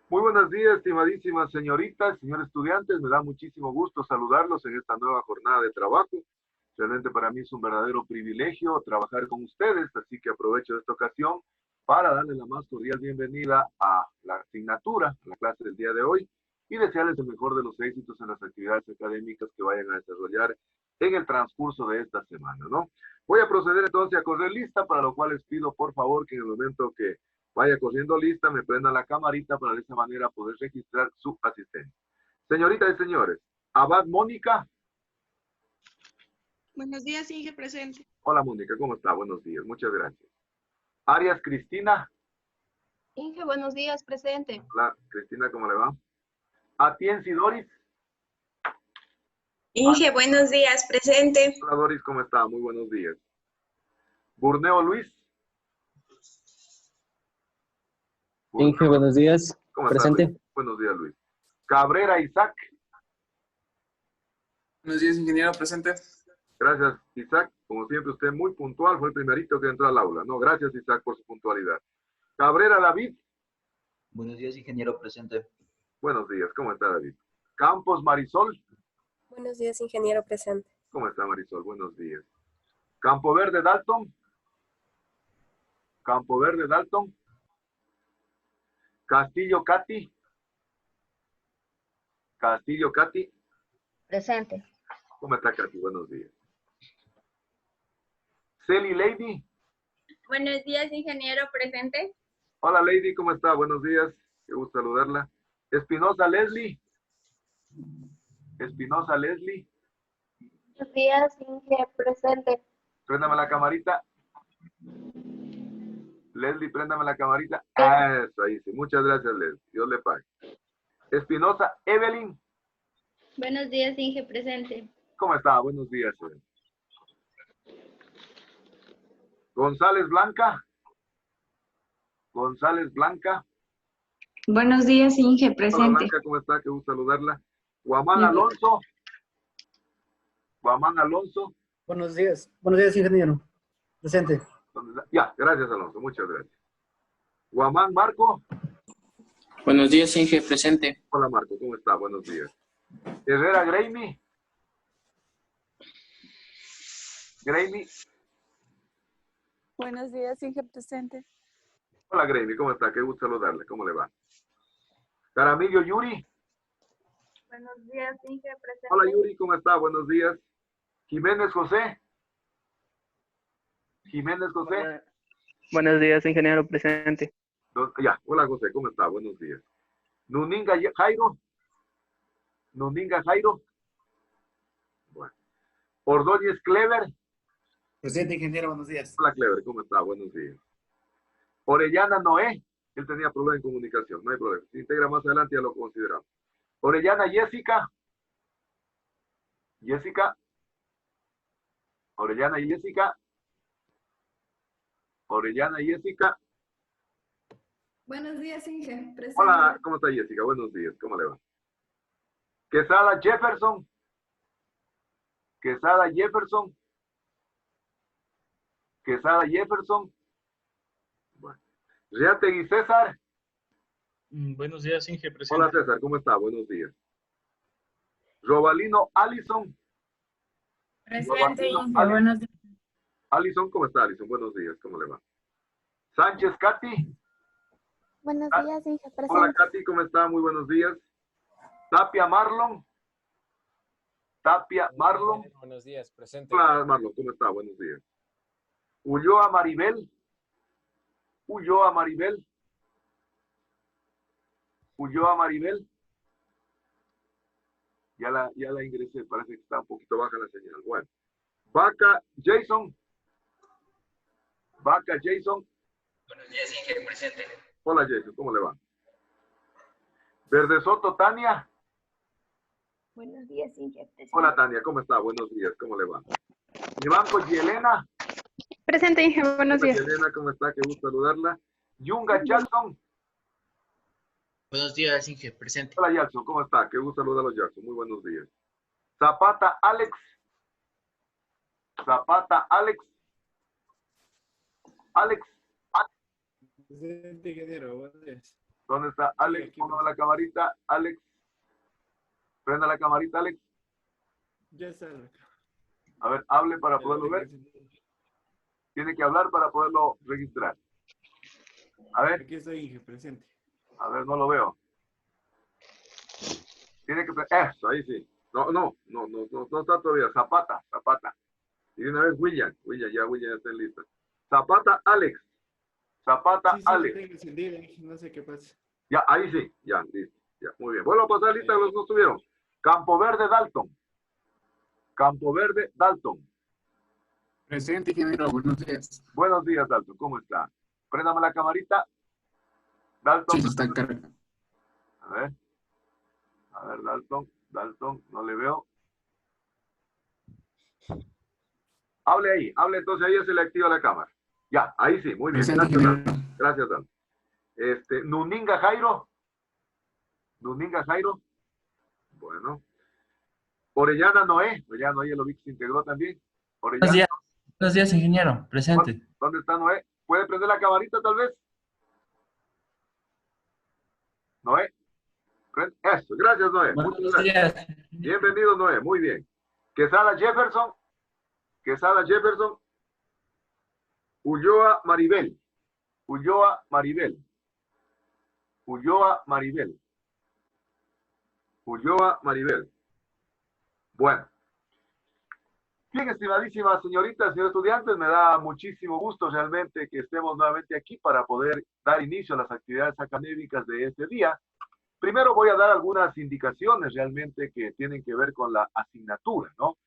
Muy buenos días, estimadísimas señoritas, señores estudiantes. Me da muchísimo gusto saludarlos en esta nueva jornada de trabajo. Realmente para mí es un verdadero privilegio trabajar con ustedes, así que aprovecho esta ocasión para darles la más cordial bienvenida a la asignatura, a la clase del día de hoy, y desearles el mejor de los éxitos en las actividades académicas que vayan a desarrollar en el transcurso de esta semana, ¿no? Voy a proceder entonces a correr lista, para lo cual les pido por favor que en el momento que vaya corriendo lista, me prenda la camarita para de esa manera poder registrar su asistencia. Señoritas y señores, Abad Mónica. Buenos días, Inge, presente. Hola Mónica, ¿cómo está? Buenos días, muchas gracias. Arias Cristina. Inge, buenos días, presente. Hola Cristina, ¿cómo le va? Atienzi Doris. Inge, buenos días, presente. Hola Doris, ¿cómo está? Muy buenos días. Burneo Luis. Inge, buenos días. ¿Cómo Presente. está, Luis? Buenos días, Luis. Cabrera Isaac. Buenos días, ingeniero, presente. Gracias, Isaac. Como siempre, usted muy puntual, fue el primerito que entró al aula. No, gracias, Isaac, por su puntualidad. Cabrera David. Buenos días, ingeniero, presente. Buenos días, ¿cómo está David? Campos Marisol. Buenos días, ingeniero, presente. ¿Cómo está Marisol? Buenos días. Campo Verde Dalton. Campo Verde Dalton. Castillo Katy. Castillo Katy. Presente. ¿Cómo está Katy? Buenos días. Celi Lady. Buenos días, ingeniero, presente. Hola Lady, ¿cómo está? Buenos días. Qué gusto saludarla. Espinosa Leslie. Espinosa Leslie. Buenos días, Inge, presente. Préndame la camarita. Leslie, préndame la camarita. Ah, eso ahí sí. Muchas gracias, Leslie. Dios le pague. Espinosa Evelyn. Buenos días, Inge, presente. ¿Cómo está? Buenos días. González Blanca. González Blanca. Buenos días, Inge, Hola presente. Blanca, ¿cómo está? Qué gusto saludarla. Guamán Alonso. Guamán Alonso. Buenos días, ingeniero. Presente. Ya, gracias Alonso, muchas gracias. Guamán Marco. Buenos días, Inge, presente. Hola Marco, ¿cómo está? Buenos días. Herrera Greimi. Greimi. Buenos días, Inge, presente. Hola Greimi, ¿cómo está? Qué gusto saludarle, ¿cómo le va? Caramillo Yuri. Buenos días, Inge, presente. Hola Yuri, ¿cómo está? Buenos días. Jiménez José. Jiménez José. Buenos días, ingeniero, presente. Ya, hola José, ¿cómo está? Buenos días. Nuninga Jairo. Nuninga Jairo. Bueno. Ordóñez Clever. Presente, ingeniero, buenos días. Hola Clever, ¿cómo está? Buenos días. Orellana Noé. Él tenía problemas en comunicación, no hay problema. Si integra más adelante ya lo consideramos. Orellana Jessica. Jessica. Orellana Jessica. Orellana Jessica. Buenos días, Inge, presente. Hola, ¿cómo está Jessica? Buenos días, ¿cómo le va? Quesada Jefferson. Quesada Jefferson. Quesada Jefferson. Bueno. Reategui César. Buenos días, Inge, presente. Hola César, ¿cómo está? Buenos días. Robalino Allison. Presente, Inge, buenos días. Allison, ¿cómo está Allison? Buenos días, ¿cómo le va? Sánchez Katy. Buenos días, Inge, presente. Hola Katy, ¿cómo está? Muy buenos días. Tapia Marlon. Tapia Marlon. Buenos días, presente. Hola Marlon, ¿cómo está? Buenos días. Ulloa Maribel. Ulloa Maribel. Ulloa Maribel. Ya la ingresé, parece que está un poquito baja la señal. Bueno. Vaca Jason. Vaca Jason. Buenos días, Inge, presente. Hola Jason, ¿cómo le va? Verde Soto Tania. Buenos días, Inge, presente. Hola Tania, ¿cómo está? Buenos días, ¿cómo le va? Ivanko Yelena. Presente, Inge, buenos días. Yelena, ¿cómo está? Qué gusto saludarla. Yunga Jackson. Buenos días, Inge, presente. Hola Jackson, ¿cómo está? Qué gusto saludarlo Jackson, muy buenos días. Zapata Alex. Zapata Alex. Alex. Presente, ingeniero, buenos días. ¿Dónde está Alex? Ponga la camarita, Alex. Prenda la camarita, Alex. Ya está. A ver, hable para poderlo ver. Tiene que hablar para poderlo registrar. A ver. Aquí estoy, Inge, presente. A ver, no lo veo. Tiene que... Eso, ahí sí. No está todavía. Zapata. Y de una vez William ya está en lista. Zapata, Alex. Sí, Alex. tengo encendido, Inge, no sé qué pasa. Ya, ahí sí. Ya, listo. Ya, muy bien. Vuelvo a pasar lista de los que no estuvieron. Campo Verde, Dalton. Presente, ingeniero. Buenos días. Buenos días, Dalton. ¿Cómo está? Préndame la camarita. Dalton. Sí, está cargado. A ver, Dalton, no le veo. Hable ahí, entonces ahí se le activa la cámara. Ya, ahí sí, muy bien. Presente, Gracias, Dalton. Nuninga Jairo. Bueno. Orellana Noé ya lo vi que se integró también. Orellana. Buenos días, ingeniero. Presente. ¿Dónde está Noé? ¿Puede prender la camarita tal vez? Noé. Eso, gracias Noé. Buenos Muchas días. gracias. Bienvenido Noé, muy bien. Quesada Jefferson. Ulloa Maribel. Bueno. Bien, estimadísimas señoritas, señores estudiantes, me da muchísimo gusto realmente que estemos nuevamente aquí para poder dar inicio a las actividades académicas de este día. Primero voy a dar algunas indicaciones realmente que tienen que ver con la asignatura, ¿no?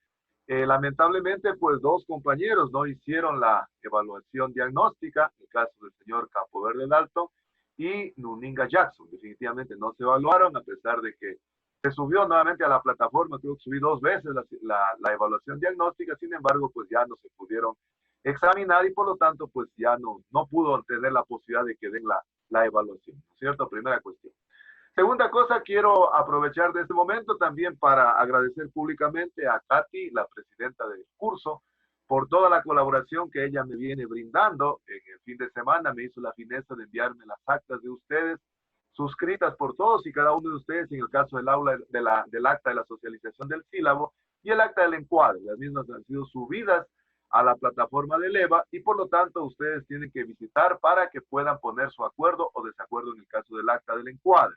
Lamentablemente, pues 2 compañeros no hicieron la evaluación diagnóstica, en el caso del señor Campoverde Dalton y Nuninga Jackson. Definitivamente no se evaluaron, a pesar de que se subió nuevamente a la plataforma, creo que subí 2 veces la evaluación diagnóstica, sin embargo, pues ya no se pudieron examinar y por lo tanto, pues ya no pudo tener la posibilidad de que den la evaluación, ¿no es cierto? Primera cuestión. Segunda cosa, quiero aprovechar de este momento también para agradecer públicamente a Katy, la presidenta del curso, por toda la colaboración que ella me viene brindando. En el fin de semana me hizo la fineza de enviarme las actas de ustedes, suscritas por todos y cada uno de ustedes, en el caso del acta de la socialización del sílabo y el acta del encuadre. Las mismas han sido subidas a la plataforma del EVA y por lo tanto ustedes tienen que visitar para que puedan poner su acuerdo o desacuerdo en el caso del acta del encuadre.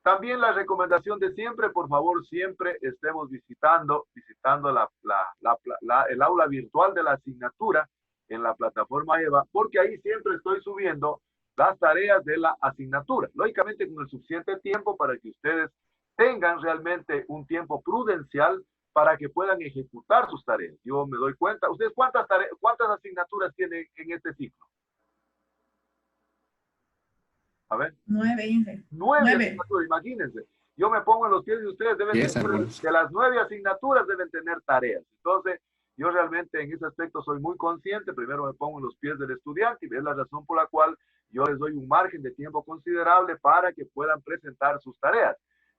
También la recomendación de siempre, por favor, siempre estemos visitando el aula virtual de la asignatura en la plataforma EVA, porque ahí siempre estoy subiendo las tareas de la asignatura, lógicamente con el suficiente tiempo para que ustedes tengan realmente un tiempo prudencial para que puedan ejecutar sus tareas. Yo me doy cuenta, ¿ustedes cuántas asignaturas tienen en este ciclo? A ver. 9, Inge. 9 asignaturas, imagínense. Yo me pongo en los pies de ustedes, deben tener, de las 9 asignaturas deben tener tareas. Entonces, yo realmente en ese aspecto soy muy consciente, primero me pongo en los pies del estudiante y es la razón por la cual yo les doy un margen de tiempo considerable para que puedan presentar sus tareas.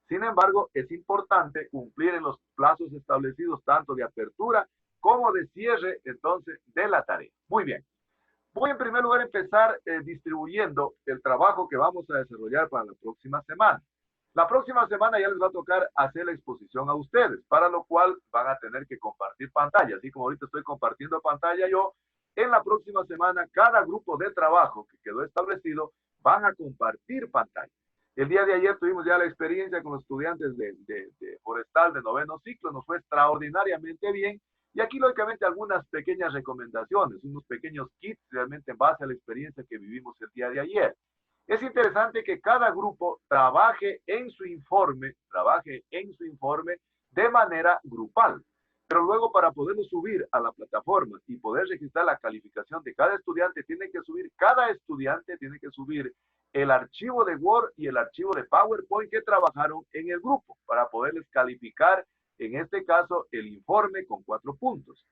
Sin embargo, es importante cumplir en los plazos establecidos tanto de apertura como de cierre, entonces, de la tarea. Muy bien. Voy en primer lugar a empezar distribuyendo el trabajo que vamos a desarrollar para la próxima semana. La próxima semana ya les va a tocar hacer la exposición a ustedes, para lo cual van a tener que compartir pantalla. Así como ahorita estoy compartiendo pantalla yo, en la próxima semana cada grupo de trabajo que quedó establecido van a compartir pantalla. El día de ayer tuvimos ya la experiencia con los estudiantes de forestal de 9º ciclo, nos fue extraordinariamente bien. Y aquí, lógicamente, algunas pequeñas recomendaciones, unos pequeños kits realmente en base a la experiencia que vivimos el día de ayer. Es interesante que cada grupo trabaje en su informe de manera grupal. Pero luego para poderlo subir a la plataforma y poder registrar la calificación de cada estudiante, cada estudiante tiene que subir el archivo de Word y el archivo de PowerPoint que trabajaron en el grupo para poderles calificar, en este caso, el informe con 4 puntos.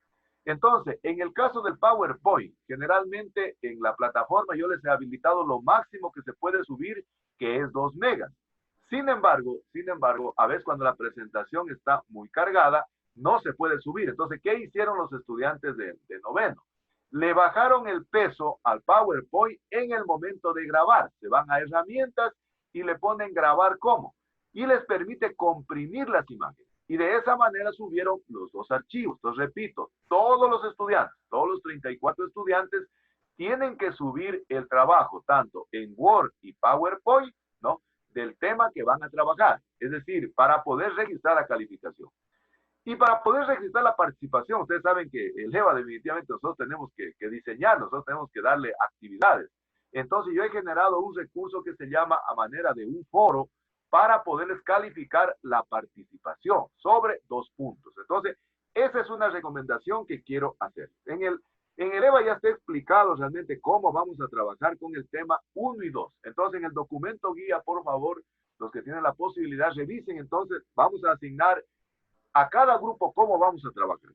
Entonces, en el caso del PowerPoint, generalmente en la plataforma yo les he habilitado lo máximo que se puede subir, que es 2 megas. Sin embargo, a veces cuando la presentación está muy cargada, no se puede subir. Entonces, ¿qué hicieron los estudiantes de 9º? Le bajaron el peso al PowerPoint en el momento de grabar. Se van a herramientas y le ponen grabar como, y les permite comprimir las imágenes. Y de esa manera subieron los dos archivos. Entonces, repito, todos los estudiantes, todos los 34 estudiantes, tienen que subir el trabajo, tanto en Word y PowerPoint, ¿no? Del tema que van a trabajar. Es decir, para poder registrar la calificación. Y para poder registrar la participación, ustedes saben que el EVA definitivamente nosotros tenemos que diseñar, nosotros tenemos que darle actividades. Entonces yo he generado un recurso que se llama a manera de un foro para poderles calificar la participación sobre 2 puntos. Entonces, esa es una recomendación que quiero hacer. En el EVA ya está explicado realmente cómo vamos a trabajar con el tema 1 y 2. Entonces, en el documento guía, por favor, los que tienen la posibilidad, revisen. Entonces, vamos a asignar a cada grupo cómo vamos a trabajar.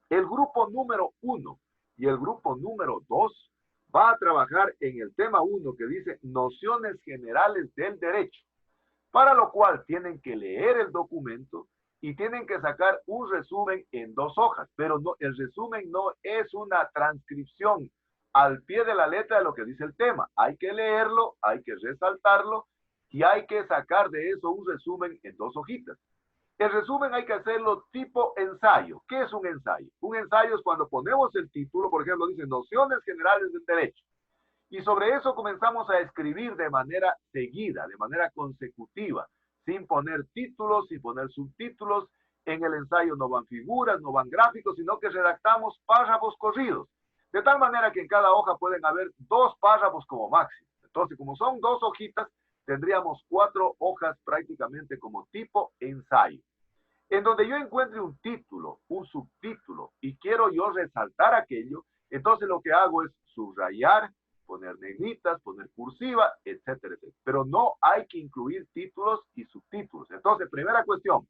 El grupo número 1 y el grupo número 2 va a trabajar en el tema 1 que dice nociones generales del derecho, para lo cual tienen que leer el documento y tienen que sacar un resumen en 2 hojas, pero no, el resumen no es una transcripción al pie de la letra de lo que dice el tema. Hay que leerlo, hay que resaltarlo y hay que sacar de eso un resumen en 2 hojitas. El resumen hay que hacerlo tipo ensayo. ¿Qué es un ensayo? Un ensayo es cuando ponemos el título, por ejemplo, dice nociones generales del derecho. Y sobre eso comenzamos a escribir de manera seguida, de manera consecutiva, sin poner títulos, sin poner subtítulos. En el ensayo no van figuras, no van gráficos, sino que redactamos párrafos corridos. De tal manera que en cada hoja pueden haber 2 párrafos como máximo. Entonces, como son 2 hojitas, tendríamos 4 hojas prácticamente como tipo ensayo. En donde yo encuentre un título, un subtítulo, y quiero yo resaltar aquello, entonces lo que hago es subrayar, poner negritas, poner cursiva, etcétera, etcétera. Pero no hay que incluir títulos y subtítulos. Entonces, primera cuestión,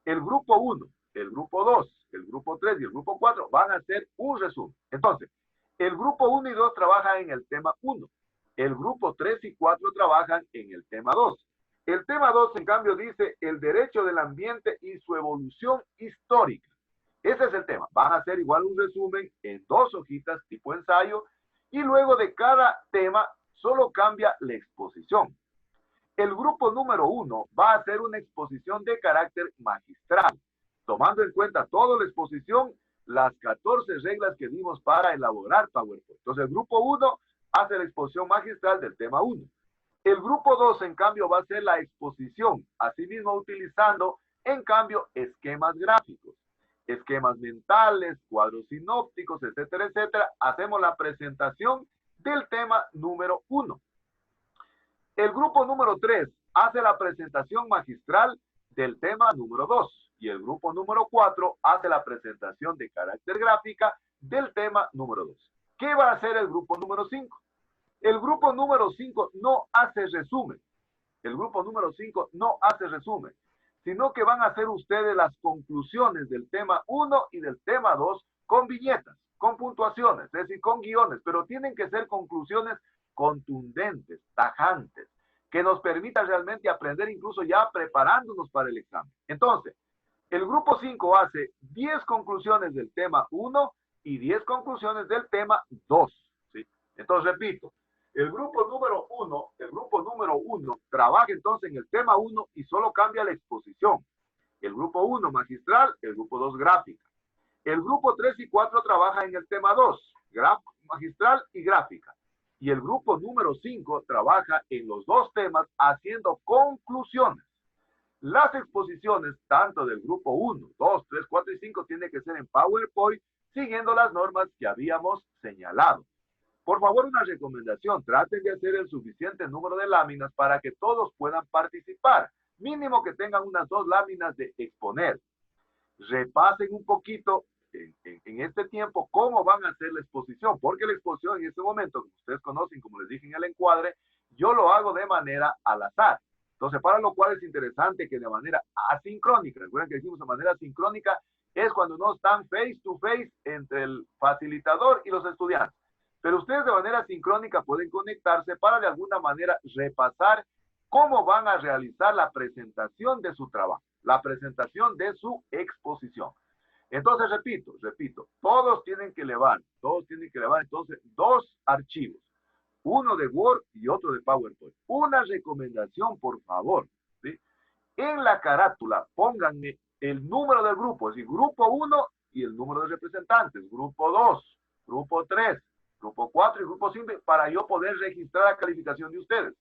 el grupo 1, el grupo 2, el grupo 3 y el grupo 4 van a hacer un resumen. Entonces, el grupo 1 y 2 trabajan en el tema 1. El grupo 3 y 4 trabajan en el tema 2. El tema 2, en cambio, dice el derecho del ambiente y su evolución histórica. Ese es el tema. Van a hacer igual un resumen en 2 hojitas tipo ensayo y luego de cada tema solo cambia la exposición. El grupo número 1 va a hacer una exposición de carácter magistral, tomando en cuenta toda la exposición, las 14 reglas que dimos para elaborar PowerPoint. Entonces, el grupo 1 hace la exposición magistral del tema 1. El grupo 2, en cambio, va a hacer la exposición, asimismo utilizando, en cambio, esquemas gráficos, esquemas mentales, cuadros sinópticos, etcétera, etcétera. Hacemos la presentación del tema número 1. El grupo número 3 hace la presentación magistral del tema número 2. Y el grupo número 4 hace la presentación de carácter gráfica del tema número 2. ¿Qué va a hacer el grupo número 5? El grupo número 5 no hace resumen. El grupo número 5 no hace resumen, sino que van a hacer ustedes las conclusiones del tema 1 y del tema 2 con viñetas, con puntuaciones, es decir, con guiones, pero tienen que ser conclusiones contundentes, tajantes, que nos permitan realmente aprender incluso ya preparándonos para el examen. Entonces, el grupo 5 hace 10 conclusiones del tema 1 y 10 conclusiones del tema 2. ¿Sí? Entonces, repito, el grupo número 1 trabaja entonces en el tema 1 y solo cambia la exposición. El grupo 1 magistral, el grupo 2 gráfica. El grupo 3 y 4 trabaja en el tema 2, magistral y gráfica. Y el grupo número 5 trabaja en los 2 temas haciendo conclusiones. Las exposiciones, tanto del grupo 1, 2, 3, 4 y 5, tienen que ser en PowerPoint, siguiendo las normas que habíamos señalado. Por favor, una recomendación, traten de hacer el suficiente número de láminas para que todos puedan participar. Mínimo que tengan unas 2 láminas de exponer. Repasen un poquito en este tiempo cómo van a hacer la exposición, porque la exposición en este momento, como ustedes conocen, como les dije en el encuadre, yo lo hago de manera al azar. Entonces, para lo cual es interesante que de manera asincrónica, recuerden que decimos de manera sincrónica, es cuando no están face to face entre el facilitador y los estudiantes. Pero ustedes de manera sincrónica pueden conectarse para de alguna manera repasar cómo van a realizar la presentación de su trabajo, la presentación de su exposición. Entonces, repito, todos tienen que elevar entonces 2 archivos. uno de Word y otro de PowerPoint. Una recomendación, por favor, ¿sí? En la carátula pónganme el número del grupo, es decir, grupo 1 y el número de representantes, grupo 2, grupo 3, grupo 4 y grupo 5, para yo poder registrar la calificación de ustedes.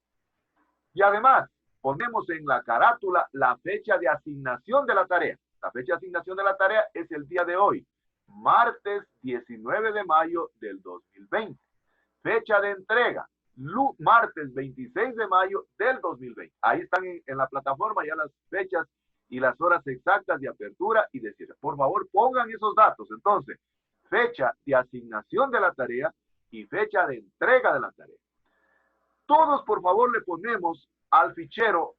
Y además, ponemos en la carátula la fecha de asignación de la tarea. La fecha de asignación de la tarea es el día de hoy, martes 19 de mayo del 2020. Fecha de entrega, martes 26 de mayo del 2020. Ahí están en la plataforma ya las fechas y las horas exactas de apertura y de cierre. Por favor, pongan esos datos. Entonces, fecha de asignación de la tarea y fecha de entrega de la tarea. Todos, por favor, le ponemos al fichero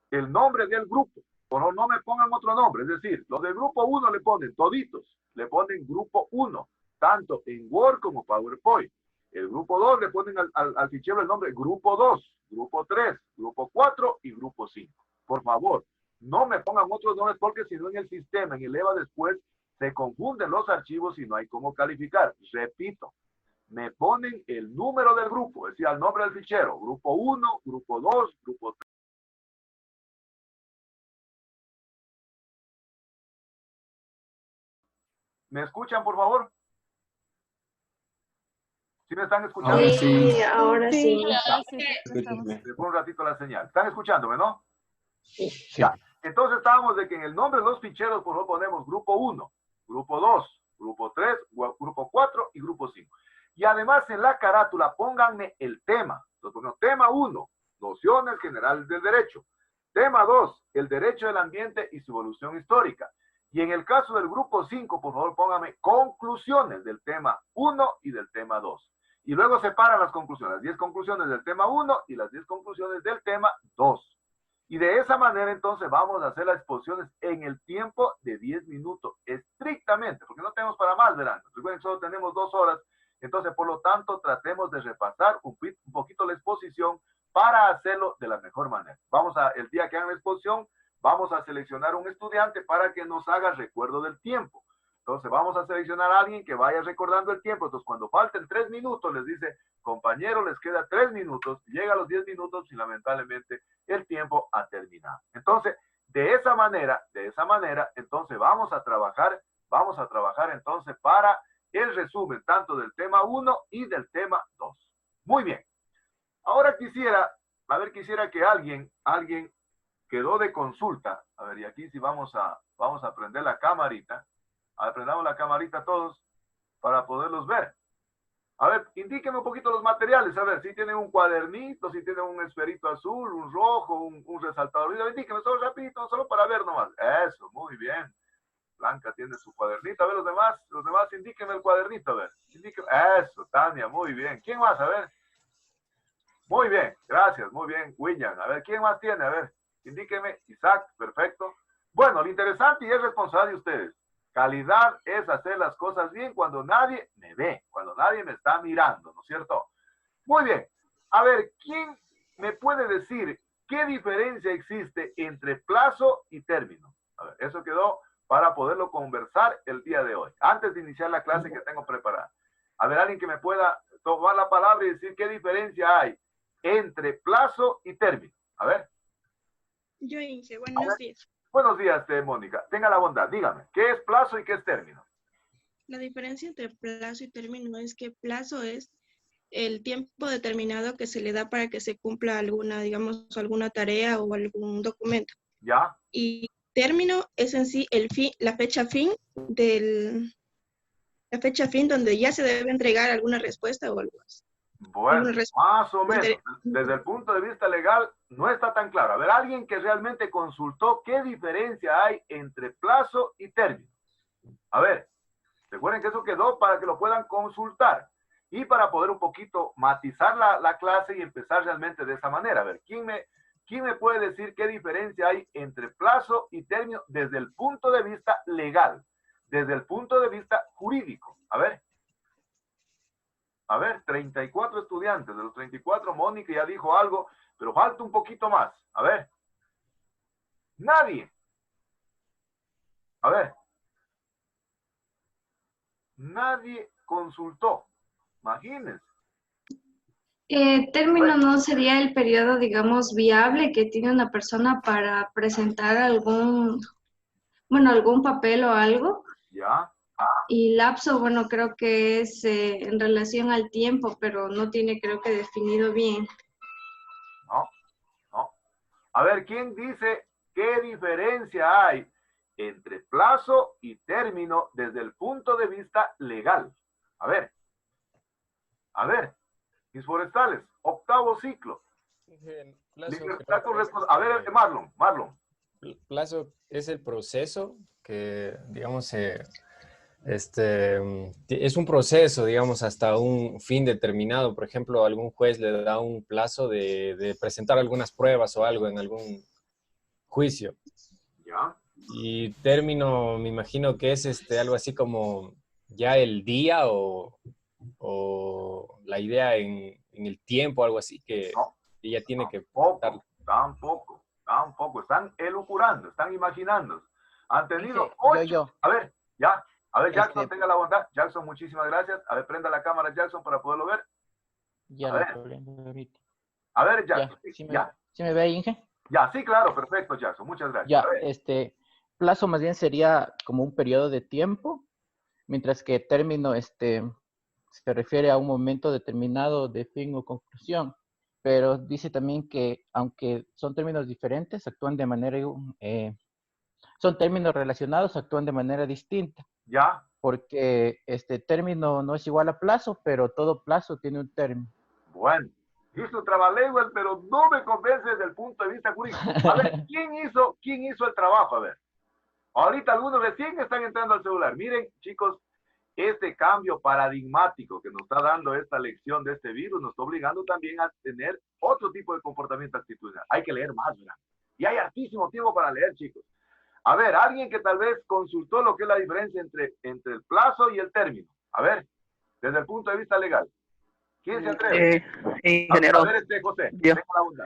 el nombre del grupo. Pero no me pongan otro nombre. Es decir, los del grupo 1 le ponen toditos. Le ponen grupo 1, tanto en Word como PowerPoint. El grupo 2 le ponen al fichero el nombre grupo 2, grupo 3, grupo 4 y grupo 5. Por favor, no me pongan otros nombres porque si no en el sistema, en el EVA después, se confunden los archivos y no hay cómo calificar. Repito, me ponen el número del grupo, es decir, el nombre del fichero, grupo 1, grupo 2, grupo 3. ¿Me escuchan, por favor? ¿Sí me están escuchando? Ahora sí. Ahora sí. Les pongo un ratito la señal. ¿Están escuchándome, no? Sí. Ya. Entonces estábamos de que en el nombre de los ficheros, por favor, ponemos grupo 1, grupo 2, grupo 3, grupo 4 y grupo 5. Y además en la carátula pónganme el tema. Entonces ponemos tema 1, nociones generales del derecho. Tema 2, el derecho del ambiente y su evolución histórica. Y en el caso del grupo 5, por favor, póngame conclusiones del tema 1 y del tema 2. Y luego separan las conclusiones, las 10 conclusiones del tema 1 y las 10 conclusiones del tema 2. Y de esa manera, entonces, vamos a hacer las exposiciones en el tiempo de 10 minutos, estrictamente, porque no tenemos para más, verán. Recuerden que solo tenemos 2 horas, entonces, por lo tanto, tratemos de repasar un poquito la exposición para hacerlo de la mejor manera. El día que hagan la exposición, vamos a seleccionar un estudiante para que nos haga recuerdo del tiempo. Entonces vamos a seleccionar a alguien que vaya recordando el tiempo. Entonces cuando falten 3 minutos les dice, compañero, les queda 3 minutos, llega a los 10 minutos y lamentablemente el tiempo ha terminado. Entonces, de esa manera, entonces vamos a trabajar entonces para el resumen tanto del tema 1 y del tema 2. Muy bien. Ahora quisiera que alguien quedó de consulta. A ver, y aquí sí vamos a prender la camarita. A ver, prendamos la camarita todos para poderlos ver. A ver, indíquenme un poquito los materiales. A ver, si tienen un cuadernito, si tienen un esferito azul, un rojo, un resaltador. Indíquenme solo rapidito, solo para ver nomás. Eso, muy bien. Blanca tiene su cuadernito. A ver, los demás indíquenme el cuadernito. A ver, indíquenme. Eso, Tania, muy bien. ¿Quién más? A ver. Muy bien, gracias, muy bien, William. A ver, ¿quién más tiene? A ver, indíqueme. Isaac, perfecto. Bueno, lo interesante y es responsable de ustedes. Calidad es hacer las cosas bien cuando nadie me ve, cuando nadie me está mirando, ¿no es cierto? Muy bien. A ver, ¿quién me puede decir qué diferencia existe entre plazo y término? A ver, eso quedó para poderlo conversar el día de hoy, antes de iniciar la clase que tengo preparada. A ver, alguien que me pueda tomar la palabra y decir qué diferencia hay entre plazo y término. A ver. Yo, Inge, buenos días. Buenos días, Mónica. Tenga la bondad, dígame, ¿qué es plazo y qué es término? La diferencia entre plazo y término es que plazo es el tiempo determinado que se le da para que se cumpla alguna, digamos, alguna tarea o algún documento. ¿Ya? Y término es en sí la fecha fin donde ya se debe entregar alguna respuesta o algo así. Bueno, más o menos. Desde el punto de vista legal no está tan claro. A ver, alguien que realmente consultó qué diferencia hay entre plazo y término. A ver, recuerden que eso quedó para que lo puedan consultar y para poder un poquito matizar la clase y empezar realmente de esa manera. A ver, ¿quién me puede decir qué diferencia hay entre plazo y término desde el punto de vista legal, desde el punto de vista jurídico? A ver, 34 estudiantes. De los 34, Mónica ya dijo algo, pero falta un poquito más. A ver. Nadie. A ver. Nadie consultó. Imagínense. Término no sería el periodo, digamos, viable que tiene una persona para presentar algún papel o algo. ¿Ya? Y lapso, bueno, creo que es en relación al tiempo, pero no tiene, creo que definido bien. No. A ver, ¿quién dice qué diferencia hay entre plazo y término desde el punto de vista legal? A ver, mis forestales, octavo ciclo. Libertad con responsabilidad. A ver, Marlon. Plazo es el proceso que, digamos, es un proceso, digamos, hasta un fin determinado. Por ejemplo, algún juez le da un plazo de presentar algunas pruebas o algo en algún juicio. ¿Ya? Y término, me imagino que es algo así como ya el día o la idea en el tiempo, algo así que ella tiene que... Tampoco. Están elucubrando, están imaginando. Han tenido 8... A ver, ya. A ver, Jackson, tenga la bondad. Jackson, muchísimas gracias. A ver, prenda la cámara, Jackson, para poderlo ver. Ya, no hay problema ahorita. A ver, Jackson. ¿Sí me ve ahí, Inge? Ya, sí, claro, perfecto, Jackson. Muchas gracias. Ya, plazo más bien sería como un periodo de tiempo, mientras que término se refiere a un momento determinado de fin o conclusión. Pero dice también que, aunque son términos diferentes, actúan de manera... son términos relacionados, actúan de manera distinta. ¿Ya? Porque término no es igual a plazo, pero todo plazo tiene un término. Bueno, hizo trabalenguas, pero no me convence desde el punto de vista jurídico. A ver, ¿quién hizo el trabajo? A ver, ahorita algunos recién están entrando al celular. Miren, chicos, este cambio paradigmático que nos está dando esta lección de este virus nos está obligando también a tener otro tipo de comportamiento actitudinal. Hay que leer más, ¿verdad? Y hay hartísimo tiempo para leer, chicos. A ver, alguien que tal vez consultó lo que es la diferencia entre el plazo y el término. A ver, desde el punto de vista legal. ¿Quién se atreve? Ingeniero, a ver, José, tenga la bondad.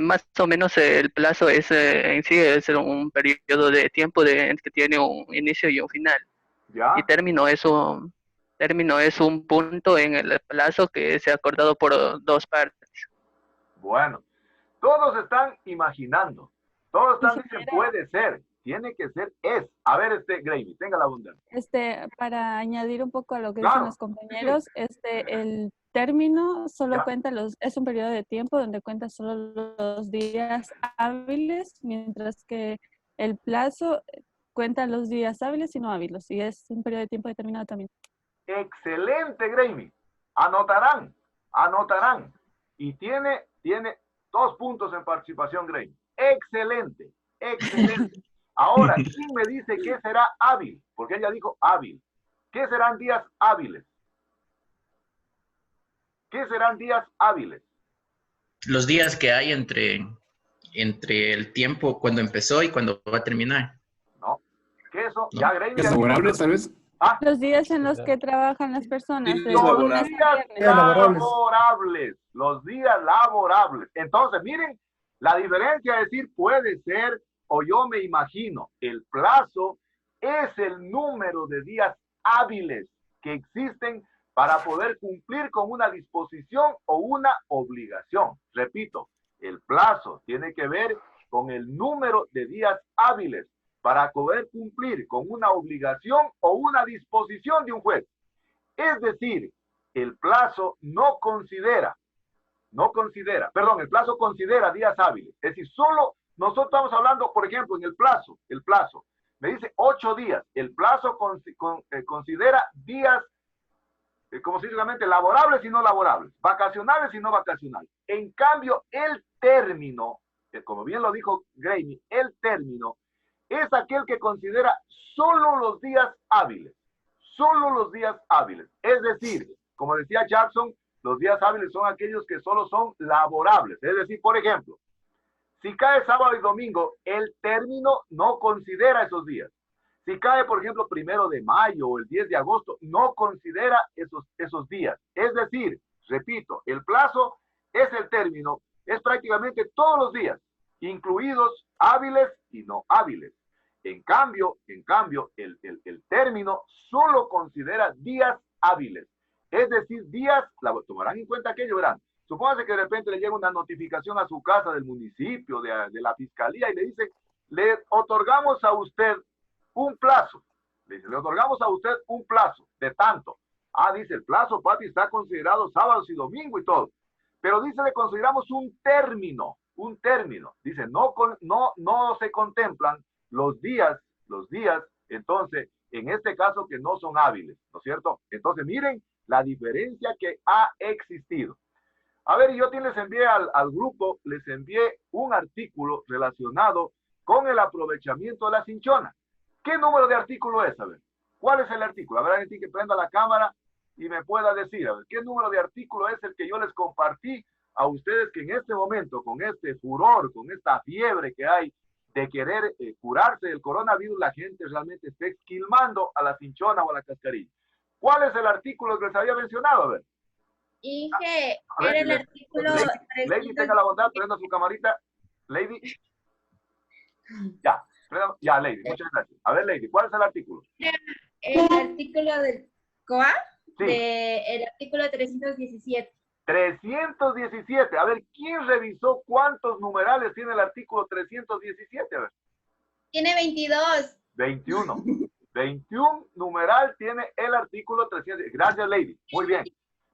Más o menos el plazo es en sí es un periodo de tiempo que tiene un inicio y un final. ¿Ya? Y término es un punto en el plazo que se ha acordado por dos partes. Bueno, todos están imaginando. Todos están diciendo, puede ser, tiene que ser, es. A ver, Gravy, tenga la bondad. Para añadir un poco a lo que dicen los compañeros, el término solo cuenta es un periodo de tiempo donde cuenta solo los días hábiles, mientras que el plazo cuenta los días hábiles y no hábiles, y es un periodo de tiempo determinado también. Excelente, Gravy. Anotarán. Y tiene 2 puntos en participación, Gravy. Excelente. Ahora, ¿quién me dice qué será hábil? Porque ella dijo hábil. ¿Qué serán días hábiles? Los días que hay entre el tiempo cuando empezó y cuando va a terminar. No. ¿Qué eso? Ya, Gravy. ¿Laborables, tal vez? Los días en los que trabajan las personas. Los días laborables. Entonces, miren, la diferencia es decir, puede ser o yo me imagino. El plazo es el número de días hábiles que existen para poder cumplir con una disposición o una obligación. Repito, el plazo tiene que ver con el número de días hábiles para poder cumplir con una obligación o una disposición de un juez. Es decir, el plazo el plazo considera días hábiles. Es decir, solo nosotros estamos hablando, por ejemplo, en el plazo, me dice 8 días. El plazo considera días, como se dice realmente, laborables y no laborables, vacacionales y no vacacionales. En cambio, el término, como bien lo dijo Gravy, el término es aquel que considera solo los días hábiles. Es decir, como decía Jackson, los días hábiles son aquellos que solo son laborables. Es decir, por ejemplo, si cae sábado y domingo, el término no considera esos días. Si cae, por ejemplo, 1 de mayo o el 10 de agosto, no considera esos días. Es decir, repito, el plazo es el término, es prácticamente todos los días, incluidos hábiles y no hábiles. En cambio, el término solo considera días hábiles. Es decir, días, tomarán en cuenta aquello, verán. Supóngase que de repente le llega una notificación a su casa del municipio, de la fiscalía, y le dicen, le otorgamos a usted un plazo. Le dice, le otorgamos a usted un plazo de tanto. Ah, dice, el plazo, Pati, está considerado sábados y domingo y todo. Pero dice, le consideramos un término. Dice, no se contemplan los días, entonces, en este caso que no son hábiles, ¿no es cierto? Entonces, miren la diferencia que ha existido. A ver, yo les envié al grupo, les envié un artículo relacionado con el aprovechamiento de la cinchona. ¿Qué número de artículo es? A ver, ¿cuál es el artículo? A ver, alguien que prenda la cámara y me pueda decir, a ver, ¿qué número de artículo es el que yo les compartí a ustedes que en este momento, con este furor, con esta fiebre que hay de querer curarse del coronavirus, la gente realmente está esquilmando a la cinchona o a la cascarilla? ¿Cuál es el artículo que les había mencionado? A ver. Inge, A ver, era el artículo... Lady, tenga la bondad, prenda su camarita. Lady. Ya, Lady, muchas gracias. A ver, Lady, ¿cuál es el artículo? El artículo del COA, Sí. el artículo 317. 317. A ver, ¿quién revisó cuántos numerales tiene el artículo 317? A ver. Tiene 22. 21. 21 numeral tiene el artículo 317. Gracias, Lady. Muy bien.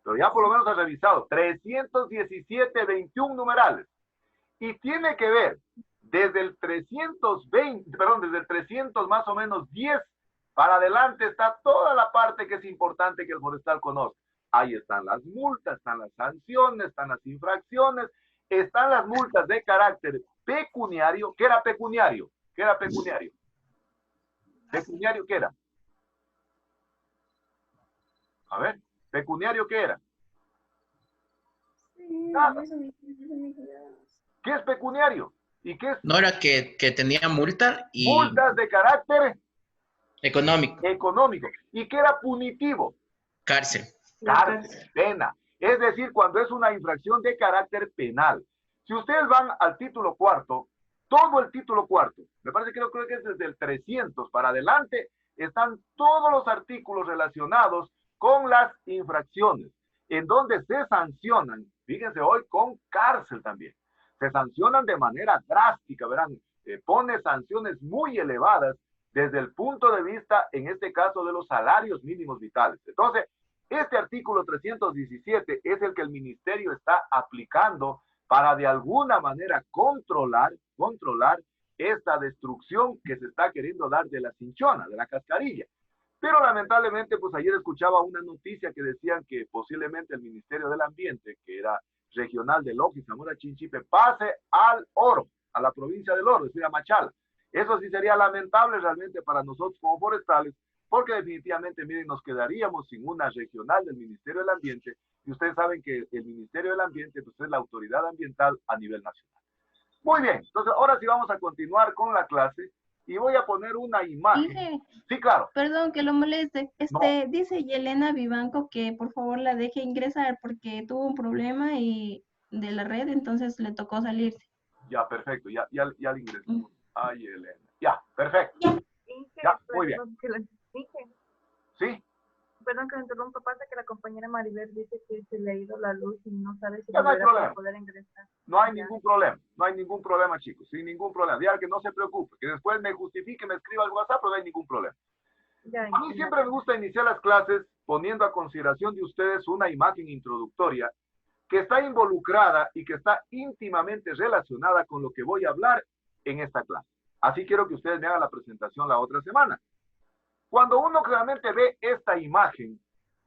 Pero ya por lo menos ha revisado. 317, 21 numerales. Y tiene que ver desde el 300 más o menos 10 para adelante está toda la parte que es importante que el forestal conozca. Ahí están las multas, están las sanciones, están las infracciones, están las multas de carácter pecuniario. ¿Qué era pecuniario? ¿Qué era pecuniario? ¿Pecuniario qué era? A ver, ¿pecuniario qué era? Nada. ¿Qué es pecuniario? ¿Y qué es? No era que tenía multa y... Multas de carácter económico. ¿Y qué era punitivo? Cárcel. Cárcel, pena. Es decir, cuando es una infracción de carácter penal. Si ustedes van al título cuarto, todo el título cuarto, me parece que creo que es desde el 300 para adelante, están todos los artículos relacionados con las infracciones, en donde se sancionan, fíjense hoy, con cárcel también. Se sancionan de manera drástica, verán, pone sanciones muy elevadas desde el punto de vista, en este caso, de los salarios mínimos vitales. Entonces, este artículo 317 es el que el ministerio está aplicando para de alguna manera controlar esta destrucción que se está queriendo dar de la cinchona, de la cascarilla. Pero lamentablemente, pues ayer escuchaba una noticia que decían que posiblemente el Ministerio del Ambiente, que era regional de Loja y Zamora Chinchipe, pase al Oro, a la provincia del Oro, es decir, a Machala. Eso sí sería lamentable realmente para nosotros como forestales, porque definitivamente, miren, nos quedaríamos sin una regional del Ministerio del Ambiente, y ustedes saben que el Ministerio del Ambiente pues, es la autoridad ambiental a nivel nacional. Muy bien, entonces ahora sí vamos a continuar con la clase, y voy a poner una imagen. Inge, sí, claro. perdón que lo moleste. No. Dice Yelena Vivanco que por favor la deje ingresar porque tuvo un problema de la red, entonces le tocó salirse. Ya, perfecto, ya le ingresamos. Ay, Elena. Ya, perfecto. Inge, Ya, muy bien. Inge, ¿Sí? perdón que me interrumpa, pasa que la compañera Maribel dice que se le ha ido la luz y no sabe si Ya no hay volverá problema. a poder ingresar. No hay ningún problema, no hay ningún problema, chicos, sin ningún problema. Diga que no se preocupe, que después me justifique, me escriba al WhatsApp, pero no hay ningún problema. A mí siempre me gusta iniciar las clases poniendo a consideración de ustedes una imagen introductoria que está involucrada y que está íntimamente relacionada con lo que voy a hablar en esta clase. Así quiero que ustedes me hagan la presentación la otra semana. Cuando uno realmente ve esta imagen,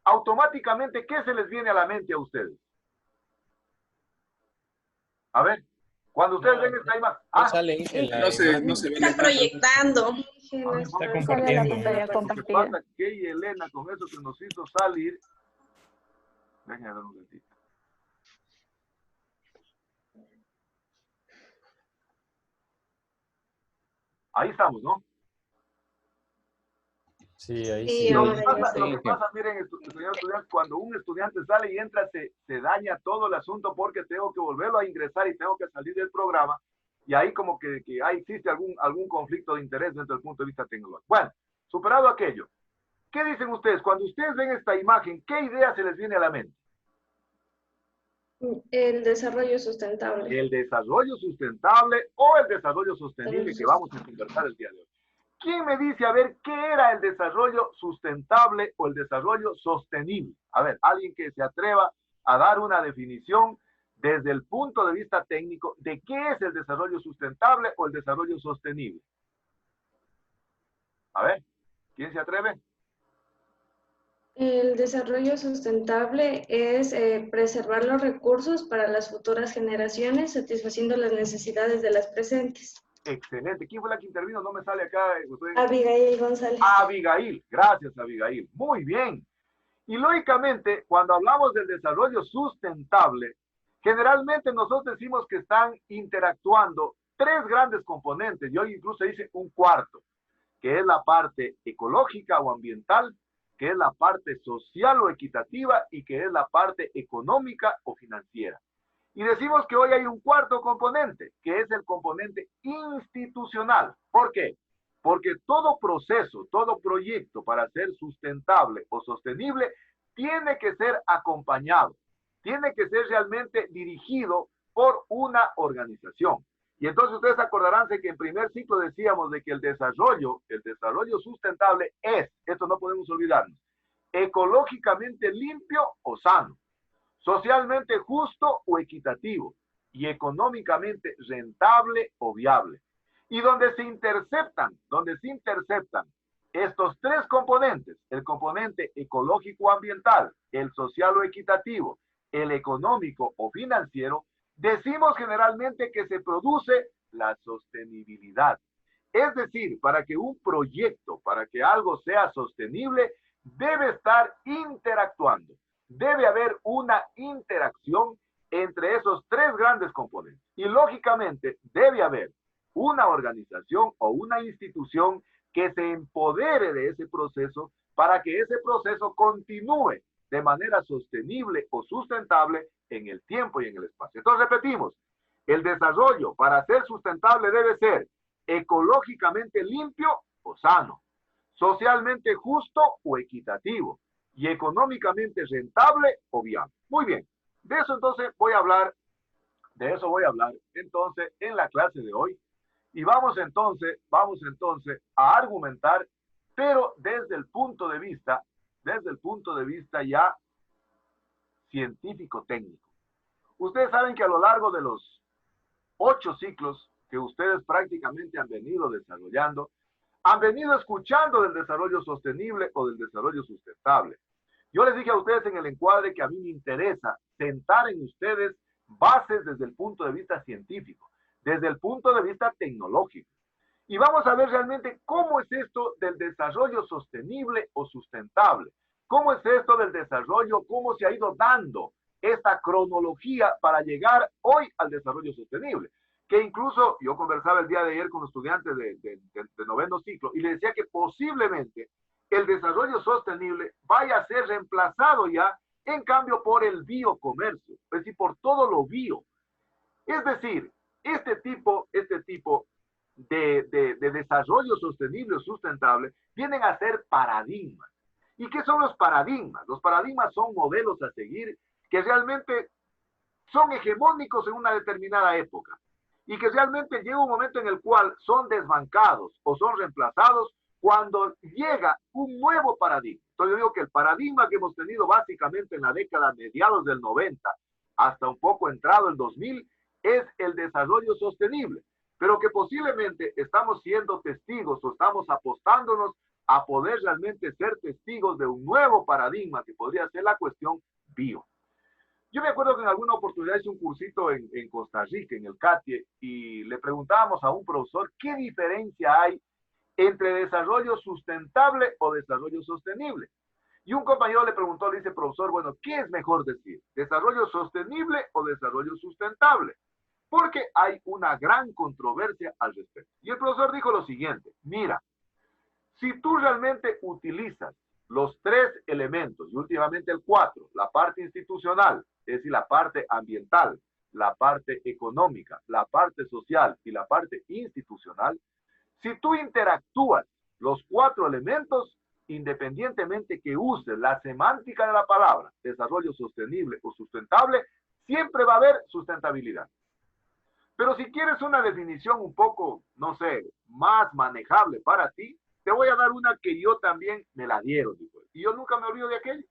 automáticamente, ¿qué se les viene a la mente a ustedes? A ver, cuando ustedes ven esta imagen... No se ve. Está proyectando. Está compartiendo. Lo que pasa es que Elena, con eso que nos hizo salir... Déjenme ver un ratito. Ahí estamos, ¿no? Sí, ahí Sí, sí. Lo que pasa, miren, señor estudiante, cuando un estudiante sale y entra, se daña todo el asunto porque tengo que volverlo a ingresar y tengo que salir del programa. Y ahí como que ahí existe algún conflicto de interés desde el punto de vista tecnológico. Bueno, superado aquello. ¿Qué dicen ustedes? Cuando ustedes ven esta imagen, ¿qué idea se les viene a la mente? El desarrollo sustentable. El desarrollo sustentable o el desarrollo sostenible que vamos a conversar el día de hoy. ¿Quién me dice, a ver, qué era el desarrollo sustentable o el desarrollo sostenible? A ver, alguien que se atreva a dar una definición desde el punto de vista técnico de qué es el desarrollo sustentable o el desarrollo sostenible. A ver, ¿quién se atreve? El desarrollo sustentable es preservar los recursos para las futuras generaciones, satisfaciendo las necesidades de las presentes. Excelente. ¿Quién fue la que intervino? No me sale acá. Abigail González. Abigail. Gracias, Abigail. Muy bien. Y lógicamente, cuando hablamos del desarrollo sustentable, generalmente nosotros decimos que están interactuando tres grandes componentes, y hoy incluso dice un cuarto, que es la parte ecológica o ambiental, que es la parte social o equitativa y que es la parte económica o financiera. Y decimos que hoy hay un cuarto componente, que es el componente institucional. ¿Por qué? Porque todo proceso, todo proyecto para ser sustentable o sostenible tiene que ser acompañado, tiene que ser realmente dirigido por una organización. Y entonces ustedes acordarán que en primer ciclo decíamos de que el desarrollo sustentable es, esto no podemos olvidarnos, ecológicamente limpio o sano, socialmente justo o equitativo y económicamente rentable o viable. Y donde se interceptan estos tres componentes, el componente ecológico-ambiental, el social o equitativo, el económico o financiero, decimos generalmente que se produce la sostenibilidad. Es decir, para que un proyecto, para que algo sea sostenible, debe estar interactuando. Debe haber una interacción entre esos tres grandes componentes. Y lógicamente debe haber una organización o una institución que se empodere de ese proceso para que ese proceso continúe de manera sostenible o sustentable en el tiempo y en el espacio. Entonces repetimos, el desarrollo para ser sustentable debe ser ecológicamente limpio o sano, socialmente justo o equitativo y económicamente rentable o viable. Muy bien, de eso entonces voy a hablar entonces en la clase de hoy. Y vamos entonces a argumentar, pero desde el punto de vista ya científico-técnico. Ustedes saben que a lo largo de los 8 ciclos que ustedes prácticamente han venido desarrollando, han venido escuchando del desarrollo sostenible o del desarrollo sustentable. Yo les dije a ustedes en el encuadre que a mí me interesa sentar en ustedes bases desde el punto de vista científico, desde el punto de vista tecnológico. Y vamos a ver realmente cómo es esto del desarrollo sostenible o sustentable. ¿Cómo es esto del desarrollo? ¿Cómo se ha ido dando esta cronología para llegar hoy al desarrollo sostenible? Que incluso yo conversaba el día de ayer con los estudiantes de noveno ciclo y les decía que posiblemente el desarrollo sostenible vaya a ser reemplazado ya, en cambio, por el biocomercio, es decir, por todo lo bio. Es decir, este tipo de desarrollo sostenible o sustentable vienen a ser paradigmas. ¿Y qué son los paradigmas? Los paradigmas son modelos a seguir que realmente son hegemónicos en una determinada época y que realmente llega un momento en el cual son desbancados o son reemplazados cuando llega un nuevo paradigma. Entonces yo digo que el paradigma que hemos tenido básicamente en la década mediados del 90 hasta un poco entrado el 2000 es el desarrollo sostenible, pero que posiblemente estamos siendo testigos o estamos apostándonos a poder realmente ser testigos de un nuevo paradigma que podría ser la cuestión bio. Yo me acuerdo que en alguna oportunidad hice un cursito en Costa Rica, en el CATIE, y le preguntábamos a un profesor qué diferencia hay entre desarrollo sustentable o desarrollo sostenible. Y un compañero le preguntó, le dice, profesor, bueno, ¿qué es mejor decir? ¿Desarrollo sostenible o desarrollo sustentable? Porque hay una gran controversia al respecto. Y el profesor dijo lo siguiente, mira, si tú realmente utilizas los tres elementos, y últimamente el 4, la parte institucional, es decir, la parte ambiental, la parte económica, la parte social y la parte institucional, si tú interactúas los 4 elementos, independientemente que use la semántica de la palabra, desarrollo sostenible o sustentable, siempre va a haber sustentabilidad. Pero si quieres una definición un poco, no sé, más manejable para ti, te voy a dar una que yo también me la dieron, dijo él. Y yo nunca me olvido de aquello.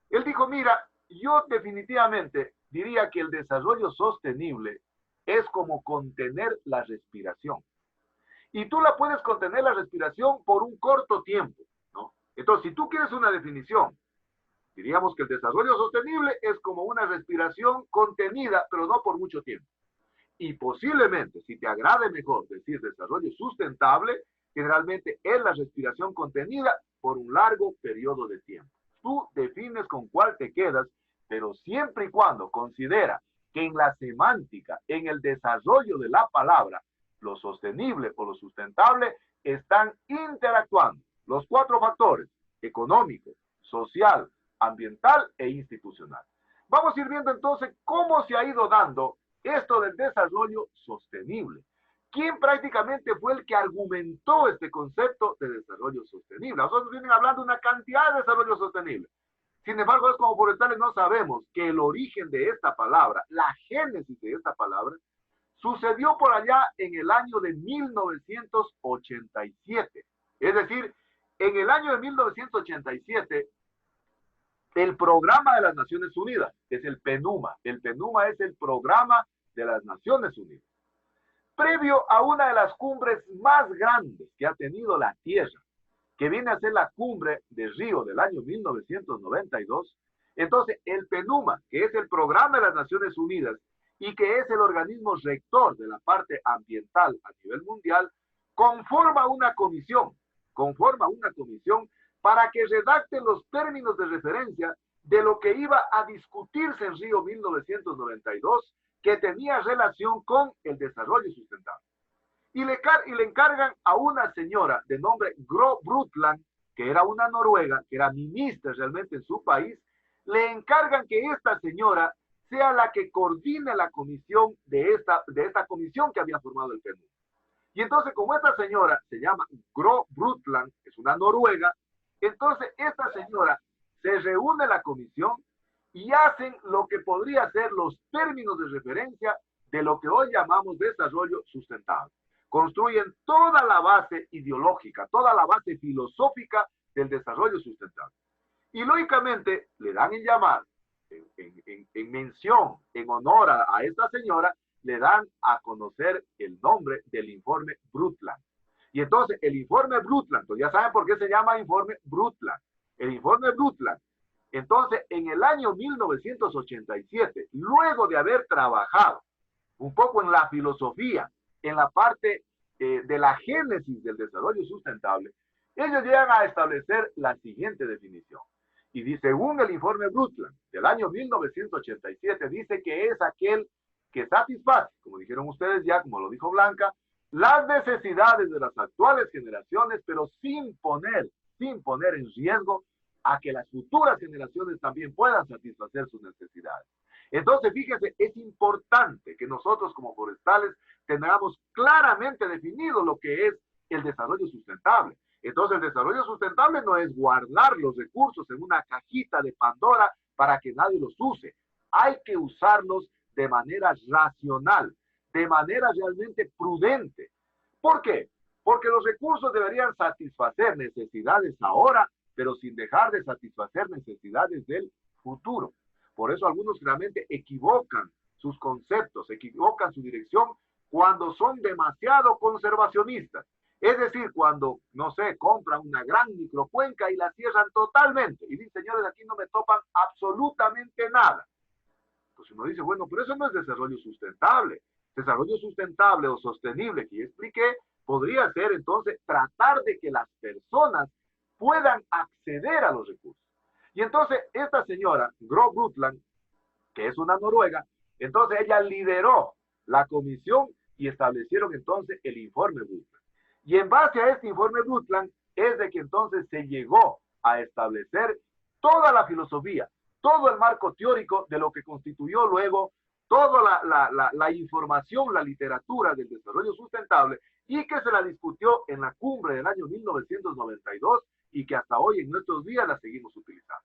Él dijo, mira, yo definitivamente diría que el desarrollo sostenible es como contener la respiración. Y tú la puedes contener la respiración por un corto tiempo, ¿no? Entonces, si tú quieres una definición, diríamos que el desarrollo sostenible es como una respiración contenida, pero no por mucho tiempo. Y posiblemente, si te agrade mejor decir desarrollo sustentable, generalmente es la respiración contenida por un largo periodo de tiempo. Tú defines con cuál te quedas, pero siempre y cuando considera que en la semántica, en el desarrollo de la palabra, lo sostenible o lo sustentable están interactuando. Los 4 factores: económico, social, ambiental e institucional. Vamos a ir viendo entonces cómo se ha ido dando esto del desarrollo sostenible. ¿Quién prácticamente fue el que argumentó este concepto de desarrollo sostenible? Nosotros vienen hablando de una cantidad de desarrollo sostenible. Sin embargo, es como forestales no sabemos que el origen de esta palabra, la génesis de esta palabra, sucedió por allá en el año de 1987. Es decir, en el año de 1987, el Programa de las Naciones Unidas, es el PNUMA. El PNUMA es el Programa de las Naciones Unidas. Previo a una de las cumbres más grandes que ha tenido la Tierra, que viene a ser la cumbre de Río del año 1992, entonces el PNUMA, que es el Programa de las Naciones Unidas y que es el organismo rector de la parte ambiental a nivel mundial, conforma una comisión para que redacten los términos de referencia de lo que iba a discutirse en Río 1992, que tenía relación con el desarrollo sustentable. Y le encargan a una señora de nombre Gro Brundtland, que era una noruega, que era ministra realmente en su país, le encargan que esta señora sea la que coordine la comisión de esta comisión que había formado el PNUD. Y entonces, como esta señora se llama Gro Brundtland, es una noruega, entonces esta señora se reúne la comisión y hacen lo que podría ser los términos de referencia de lo que hoy llamamos desarrollo sustentable. Construyen toda la base ideológica, toda la base filosófica del desarrollo sustentable. Y lógicamente le dan en llamar, en mención, en honor a esta señora, le dan a conocer el nombre del informe Brundtland. Y entonces el informe Brundtland, pues ya saben por qué se llama informe Brundtland. El informe Brundtland, entonces en el año 1987, luego de haber trabajado un poco en la filosofía, en la parte de la génesis del desarrollo sustentable, ellos llegan a establecer la siguiente definición. Y según el informe Brundtland del año 1987, dice que es aquel que satisface, como dijeron ustedes ya, como lo dijo Blanca, las necesidades de las actuales generaciones, pero sin poner en riesgo a que las futuras generaciones también puedan satisfacer sus necesidades. Entonces, fíjense, es importante que nosotros como forestales tengamos claramente definido lo que es el desarrollo sustentable. Entonces, el desarrollo sustentable no es guardar los recursos en una cajita de Pandora para que nadie los use. Hay que usarlos de manera racional, de manera realmente prudente. ¿Por qué? Porque los recursos deberían satisfacer necesidades ahora, pero sin dejar de satisfacer necesidades del futuro. Por eso algunos realmente equivocan sus conceptos, equivocan su dirección cuando son demasiado conservacionistas. Es decir, cuando, no sé, compran una gran microcuenca y la cierran totalmente. Y dicen, señores, aquí no me topan absolutamente nada. Entonces uno dice, bueno, pero eso no es desarrollo sustentable. Desarrollo sustentable o sostenible, que ya expliqué, podría ser entonces tratar de que las personas puedan acceder a los recursos. Y entonces esta señora, Gro Brundtland, que es una noruega, entonces ella lideró la comisión y establecieron entonces el informe Brundtland. Y en base a este informe Brundtland es de que entonces se llegó a establecer toda la filosofía, todo el marco teórico de lo que constituyó luego toda la información, la literatura del desarrollo sustentable y que se la discutió en la cumbre del año 1992 y que hasta hoy en nuestros días la seguimos utilizando.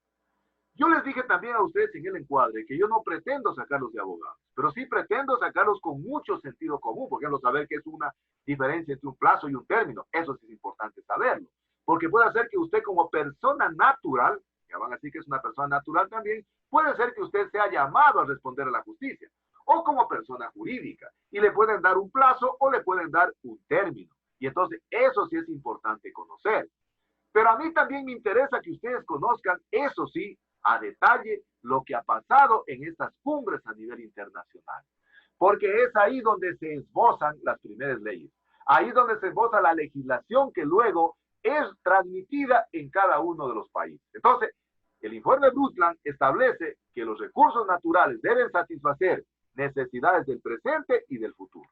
Yo les dije también a ustedes en el encuadre que yo no pretendo sacarlos de abogados, pero sí pretendo sacarlos con mucho sentido común. Por ejemplo, saber qué es una diferencia entre un plazo y un término. Eso sí es importante saberlo. Porque puede ser que usted como persona natural, ya van a decir que es una persona natural también, puede ser que usted sea llamado a responder a la justicia. O como persona jurídica. Y le pueden dar un plazo o le pueden dar un término. Y entonces eso sí es importante conocer. Pero a mí también me interesa que ustedes conozcan, eso sí, a detalle lo que ha pasado en estas cumbres a nivel internacional. Porque es ahí donde se esbozan las primeras leyes. Ahí donde se esboza la legislación que luego es transmitida en cada uno de los países. Entonces, el informe Brundtland establece que los recursos naturales deben satisfacer necesidades del presente y del futuro.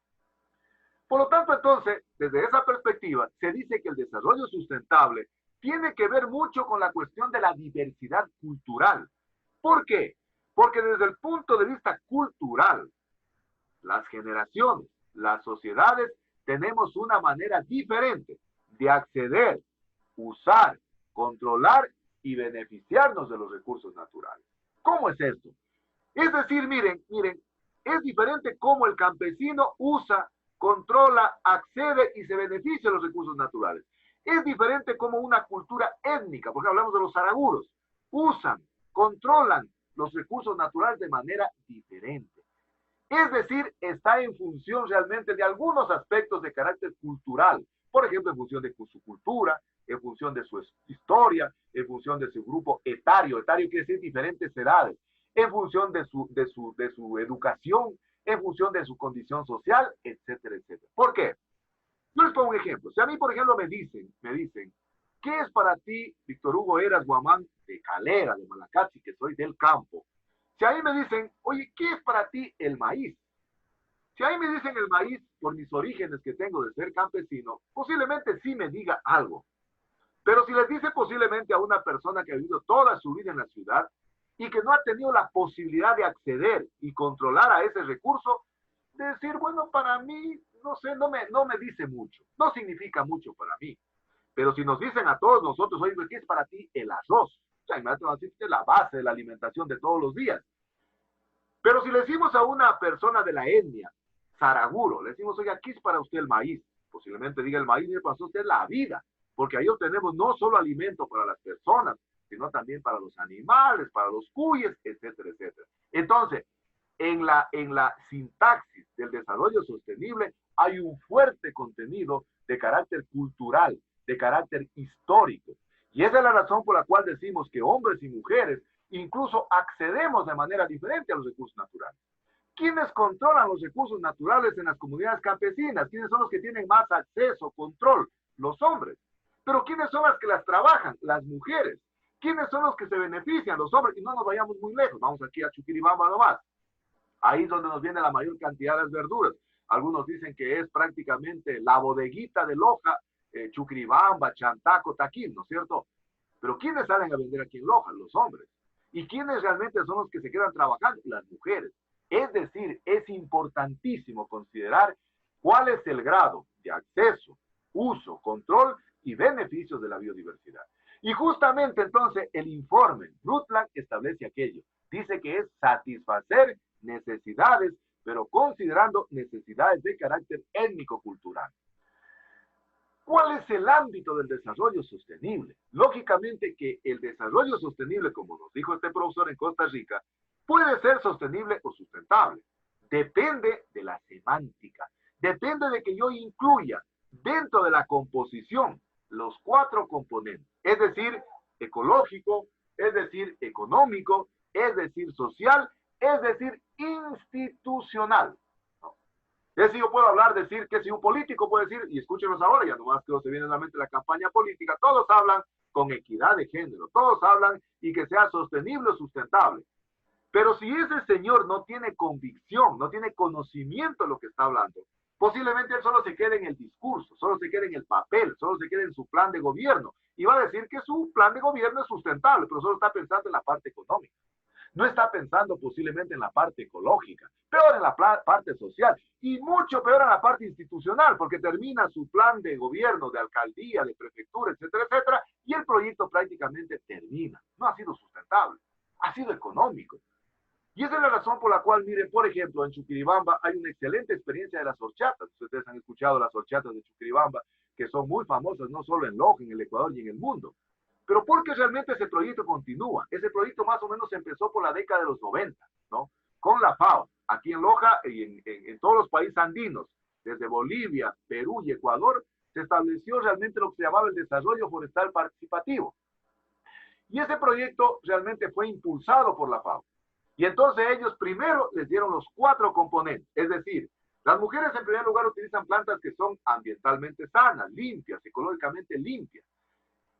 Por lo tanto, entonces, desde esa perspectiva, se dice que el desarrollo sustentable tiene que ver mucho con la cuestión de la diversidad cultural. ¿Por qué? Porque desde el punto de vista cultural, las generaciones, las sociedades, tenemos una manera diferente de acceder, usar, controlar y beneficiarnos de los recursos naturales. ¿Cómo es esto? Es decir, miren, es diferente cómo el campesino usa, controla, accede y se beneficia de los recursos naturales. Es diferente como una cultura étnica, porque hablamos de los zaraguros, usan, controlan los recursos naturales de manera diferente. Es decir, está en función realmente de algunos aspectos de carácter cultural, por ejemplo, en función de su cultura, en función de su historia, en función de su grupo etario quiere decir diferentes edades, en función de su educación, en función de su condición social, etcétera, etcétera. ¿Por qué? Yo les pongo un ejemplo. Si a mí, por ejemplo, me dicen, ¿qué es para ti, Víctor Hugo Heras Guamán, de Calera, de Malacachi, que soy del campo? Si a mí me dicen, oye, ¿qué es para ti el maíz? Si a mí me dicen el maíz, por mis orígenes que tengo de ser campesino, posiblemente sí me diga algo. Pero si les dice posiblemente a una persona que ha vivido toda su vida en la ciudad y que no ha tenido la posibilidad de acceder y controlar a ese recurso, de decir, bueno, para mí, no sé, no me dice mucho, no significa mucho para mí. Pero si nos dicen a todos nosotros, oye, ¿qué es para ti el arroz? O sea, inmediatamente es la base de la alimentación de todos los días. Pero si le decimos a una persona de la etnia, zaraguro, le decimos, oiga, ¿qué es para usted el maíz? Posiblemente diga el maíz, para usted la vida, porque ahí obtenemos no solo alimento para las personas, sino también para los animales, para los cuyes, etcétera, etcétera. Entonces, en la sintaxis del desarrollo sostenible hay un fuerte contenido de carácter cultural, de carácter histórico. Y esa es la razón por la cual decimos que hombres y mujeres incluso accedemos de manera diferente a los recursos naturales. ¿Quiénes controlan los recursos naturales en las comunidades campesinas? ¿Quiénes son los que tienen más acceso, control? Los hombres. Pero ¿quiénes son las que las trabajan? Las mujeres. ¿Quiénes son los que se benefician? Los hombres. Y no nos vayamos muy lejos. Vamos aquí a Chuquiribamba nomás. Ahí es donde nos viene la mayor cantidad de las verduras. Algunos dicen que es prácticamente la bodeguita de Loja, Chuquiribamba, Chantaco, Taquín, ¿no es cierto? Pero ¿quiénes salen a vender aquí en Loja? Los hombres. ¿Y quiénes realmente son los que se quedan trabajando? Las mujeres. Es decir, es importantísimo considerar cuál es el grado de acceso, uso, control y beneficios de la biodiversidad. Y justamente entonces el informe Brundtland establece aquello. Dice que es satisfacer necesidades, pero considerando necesidades de carácter étnico-cultural. ¿Cuál es el ámbito del desarrollo sostenible? Lógicamente que el desarrollo sostenible, como nos dijo este profesor en Costa Rica, puede ser sostenible o sustentable. Depende de la semántica. Depende de que yo incluya dentro de la composición los 4 componentes. Es decir, ecológico, es decir, económico, es decir, social, es decir, institucional. ¿No? Es decir, yo puedo hablar, decir que si un político puede decir, y escúchenos ahora, ya nomás que se viene a la mente la campaña política, todos hablan con equidad de género, todos hablan y que sea sostenible o sustentable. Pero si ese señor no tiene convicción, no tiene conocimiento de lo que está hablando, posiblemente él solo se quede en el discurso, solo se quede en el papel, solo se quede en su plan de gobierno, y va a decir que su plan de gobierno es sustentable, pero solo está pensando en la parte económica. No está pensando posiblemente en la parte ecológica, peor en la parte social y mucho peor en la parte institucional, porque termina su plan de gobierno, de alcaldía, de prefectura, etcétera, etcétera, y el proyecto prácticamente termina. No ha sido sustentable, ha sido económico. Y esa es la razón por la cual, miren, por ejemplo, en Chuquiribamba hay una excelente experiencia de las horchatas. Ustedes han escuchado las horchatas de Chuquiribamba, que son muy famosas no solo en Loja, en el Ecuador y en el mundo. Pero porque realmente ese proyecto continúa. Ese proyecto más o menos empezó por la década de los 90, ¿no? Con la FAO, aquí en Loja y en todos los países andinos, desde Bolivia, Perú y Ecuador, se estableció realmente lo que se llamaba el desarrollo forestal participativo. Y ese proyecto realmente fue impulsado por la FAO. Y entonces ellos primero les dieron los 4 componentes, es decir, las mujeres en primer lugar utilizan plantas que son ambientalmente sanas, limpias, ecológicamente limpias.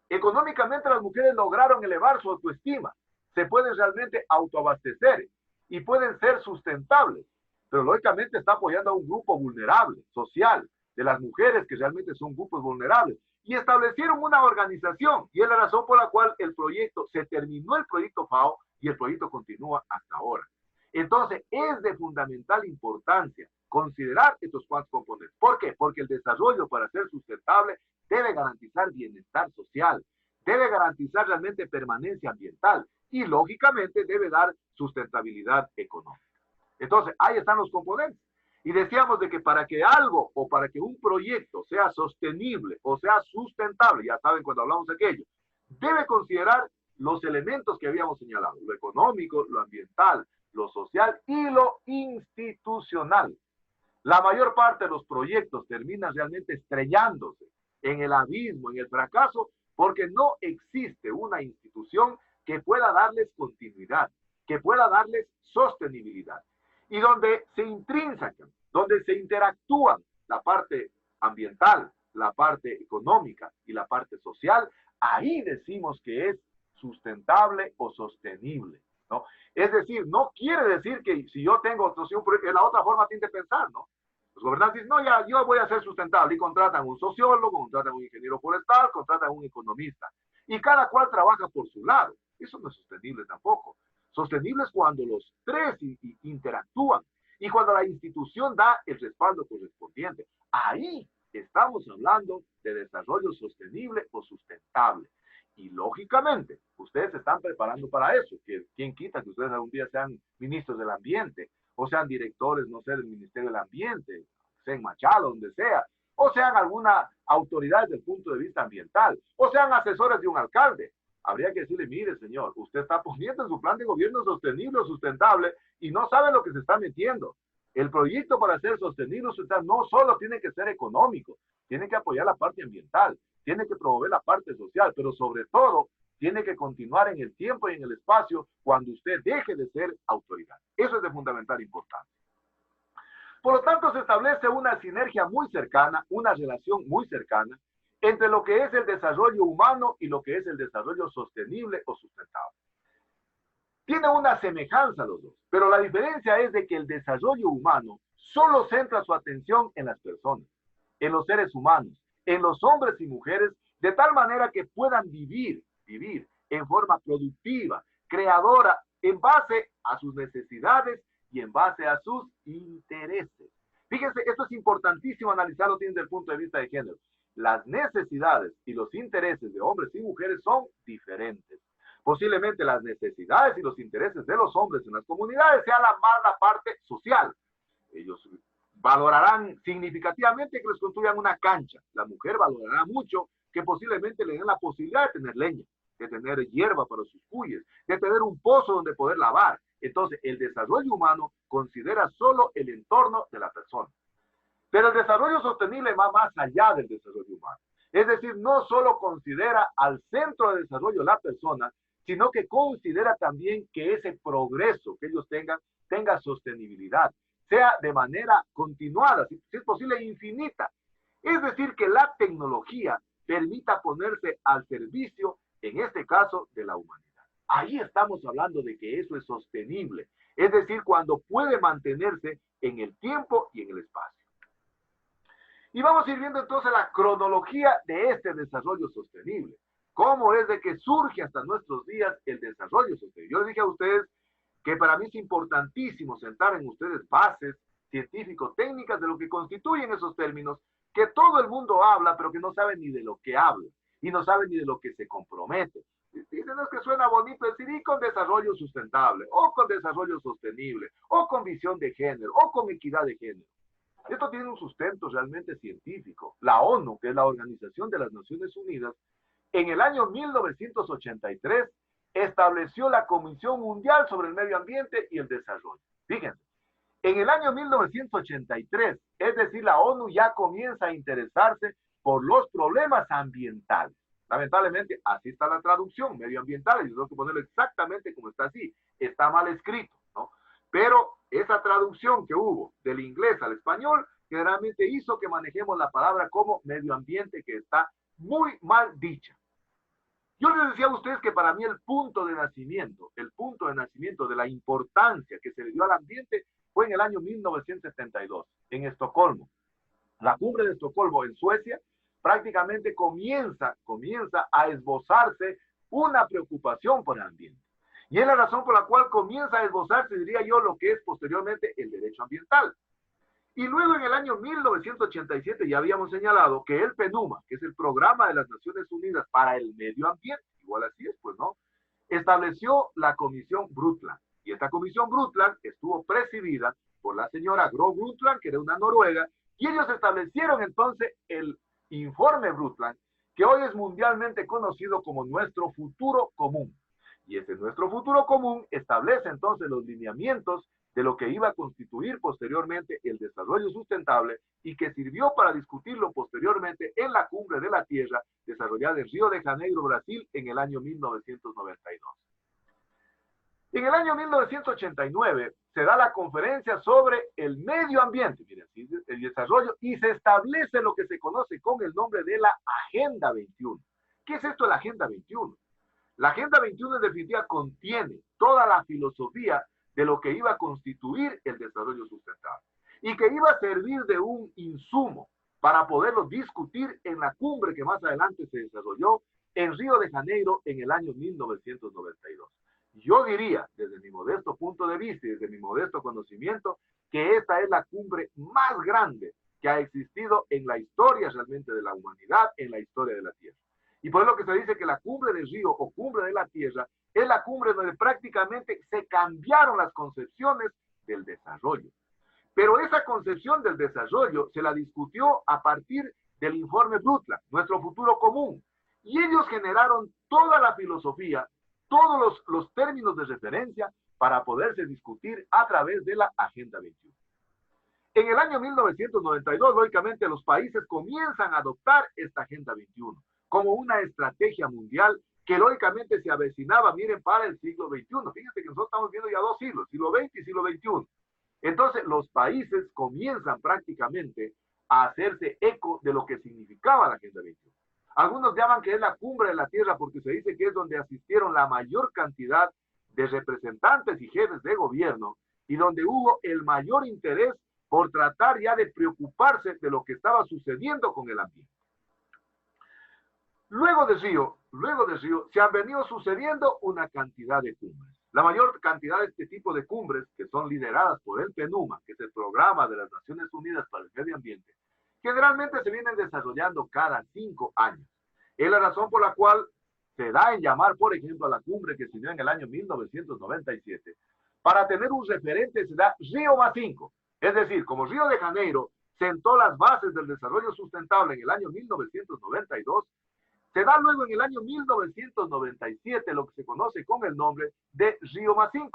Económicamente las mujeres lograron elevar su autoestima, se pueden realmente autoabastecer y pueden ser sustentables, pero lógicamente está apoyando a un grupo vulnerable, social, de las mujeres que realmente son grupos vulnerables, y establecieron una organización, y es la razón por la cual el proyecto, se terminó el proyecto FAO, y el proyecto continúa hasta ahora. Entonces, es de fundamental importancia considerar estos 4 componentes. ¿Por qué? Porque el desarrollo, para ser sustentable, debe garantizar bienestar social, debe garantizar realmente permanencia ambiental y, lógicamente, debe dar sustentabilidad económica. Entonces, ahí están los componentes. Y decíamos de que para que algo o para que un proyecto sea sostenible o sea sustentable, ya saben cuando hablamos de aquello, debe considerar los elementos que habíamos señalado, lo económico, lo ambiental, lo social y lo institucional. La mayor parte de los proyectos terminan realmente estrellándose en el abismo, en el fracaso, porque no existe una institución que pueda darles continuidad, que pueda darles sostenibilidad. Y donde se intrinsacan, donde se interactúan la parte ambiental, la parte económica y la parte social, ahí decimos que es sustentable o sostenible, ¿no? Es decir, no quiere decir que si yo tengo otro, es la otra forma de pensar, ¿no? Los gobernantes dicen, no, ya, yo voy a ser sustentable, y contratan un sociólogo, contratan un ingeniero forestal, contratan un economista, y cada cual trabaja por su lado. Eso no es sostenible tampoco. Sostenible es cuando los 3 interactúan, y cuando la institución da el respaldo correspondiente. Ahí estamos hablando de desarrollo sostenible o sustentable. Y lógicamente, ustedes se están preparando para eso. ¿Quién quita que ustedes algún día sean ministros del ambiente? O sean directores, no sé, del Ministerio del Ambiente, sean Machado, donde sea. O sean alguna autoridad desde el punto de vista ambiental. O sean asesores de un alcalde. Habría que decirle, mire, señor, usted está poniendo en su plan de gobierno sostenible o sustentable y no sabe lo que se está metiendo. El proyecto para ser sostenible o sustentable no solo tiene que ser económico, tiene que apoyar la parte ambiental, tiene que promover la parte social, pero sobre todo tiene que continuar en el tiempo y en el espacio cuando usted deje de ser autoridad. Eso es de fundamental importancia. Por lo tanto, se establece una sinergia muy cercana, una relación muy cercana entre lo que es el desarrollo humano y lo que es el desarrollo sostenible o sustentable. Tiene una semejanza los dos, pero la diferencia es de que el desarrollo humano solo centra su atención en las personas, en los seres humanos, en los hombres y mujeres, de tal manera que puedan vivir en forma productiva, creadora, en base a sus necesidades y en base a sus intereses. Fíjense, esto es importantísimo analizarlo desde el punto de vista de género. Las necesidades y los intereses de hombres y mujeres son diferentes. Posiblemente las necesidades y los intereses de los hombres en las comunidades sean más la parte social. Ellos valorarán significativamente que les construyan una cancha. La mujer valorará mucho que posiblemente le den la posibilidad de tener leña, de tener hierba para sus cuyes, de tener un pozo donde poder lavar. Entonces, el desarrollo humano considera solo el entorno de la persona. Pero el desarrollo sostenible va más allá del desarrollo humano. Es decir, no solo considera al centro de desarrollo la persona, sino que considera también que ese progreso que ellos tenga sostenibilidad, sea de manera continuada, si es posible infinita. Es decir, que la tecnología permita ponerse al servicio, en este caso, de la humanidad. Ahí estamos hablando de que eso es sostenible, es decir, cuando puede mantenerse en el tiempo y en el espacio. Y vamos a ir viendo entonces la cronología de este desarrollo sostenible. ¿Cómo es de que surge hasta nuestros días el desarrollo sostenible? Yo les dije a ustedes que para mí es importantísimo sentar en ustedes bases científico-técnicas de lo que constituyen esos términos, que todo el mundo habla, pero que no sabe ni de lo que habla, y no sabe ni de lo que se compromete. Dicen, es que suena bonito decir, y con desarrollo sustentable, o con desarrollo sostenible, o con visión de género, o con equidad de género. Esto tiene un sustento realmente científico. La ONU, que es la Organización de las Naciones Unidas, en el año 1983 estableció la Comisión Mundial sobre el Medio Ambiente y el Desarrollo. Fíjense, en el año 1983, es decir, la ONU ya comienza a interesarse por los problemas ambientales. Lamentablemente, así está la traducción, medioambientales, yo tengo que ponerlo exactamente como está así, está mal escrito, ¿no? Pero esa traducción que hubo del inglés al español, generalmente hizo que manejemos la palabra como medio ambiente, que está muy mal dicha. Yo les decía a ustedes que para mí el punto de nacimiento de la importancia que se le dio al ambiente fue en el año 1972, en Estocolmo. La cumbre de Estocolmo en Suecia prácticamente comienza a esbozarse una preocupación por el ambiente. Y es la razón por la cual comienza a esbozarse, diría yo, lo que es posteriormente el derecho ambiental. Y luego en el año 1987 ya habíamos señalado que el PNUMA, que es el Programa de las Naciones Unidas para el Medio Ambiente, igual así es, pues, ¿no?, estableció la Comisión Brundtland. Y esta Comisión Brundtland estuvo presidida por la señora Gro Brundtland, que era una noruega, y ellos establecieron entonces el informe Brundtland, que hoy es mundialmente conocido como nuestro futuro común. Y ese nuestro futuro común establece entonces los lineamientos de lo que iba a constituir posteriormente el desarrollo sustentable y que sirvió para discutirlo posteriormente en la Cumbre de la Tierra desarrollada en Río de Janeiro, Brasil, en el año 1992. En el año 1989 se da la conferencia sobre el medio ambiente, miren, el desarrollo, y se establece lo que se conoce con el nombre de la Agenda 21. ¿Qué es esto de la Agenda 21? La Agenda 21 en definitiva contiene toda la filosofía de lo que iba a constituir el desarrollo sustentable y que iba a servir de un insumo para poderlo discutir en la cumbre que más adelante se desarrolló en Río de Janeiro en el año 1992. Yo diría, desde mi modesto punto de vista y desde mi modesto conocimiento, que esta es la cumbre más grande que ha existido en la historia realmente de la humanidad, en la historia de la Tierra. Y por eso que se dice que la cumbre de Río o cumbre de la Tierra es la cumbre donde prácticamente se cambiaron las concepciones del desarrollo. Pero esa concepción del desarrollo se la discutió a partir del informe Brundtland, nuestro futuro común. Y ellos generaron toda la filosofía, todos los términos de referencia para poderse discutir a través de la Agenda 21. En el año 1992, lógicamente, los países comienzan a adoptar esta Agenda 21 como una estrategia mundial que lógicamente se avecinaba, miren, para el siglo XXI. Fíjense que nosotros estamos viendo ya dos siglos, siglo XX y siglo XXI. Entonces, los países comienzan prácticamente a hacerse eco de lo que significaba la Agenda 21. Algunos llaman que es la cumbre de la Tierra porque se dice que es donde asistieron la mayor cantidad de representantes y jefes de gobierno y donde hubo el mayor interés por tratar ya de preocuparse de lo que estaba sucediendo con el ambiente. Luego de Río se han venido sucediendo una cantidad de cumbres. La mayor cantidad de este tipo de cumbres, que son lideradas por el PNUMA, que es el Programa de las Naciones Unidas para el Medio Ambiente, generalmente se vienen desarrollando cada 5 años. Es la razón por la cual se da en llamar, por ejemplo, a la cumbre que se dio en el año 1997. Para tener un referente se da Río más 5. Es decir, como Río de Janeiro sentó las bases del desarrollo sustentable en el año 1992, se da luego en el año 1997 lo que se conoce con el nombre de Río más 5.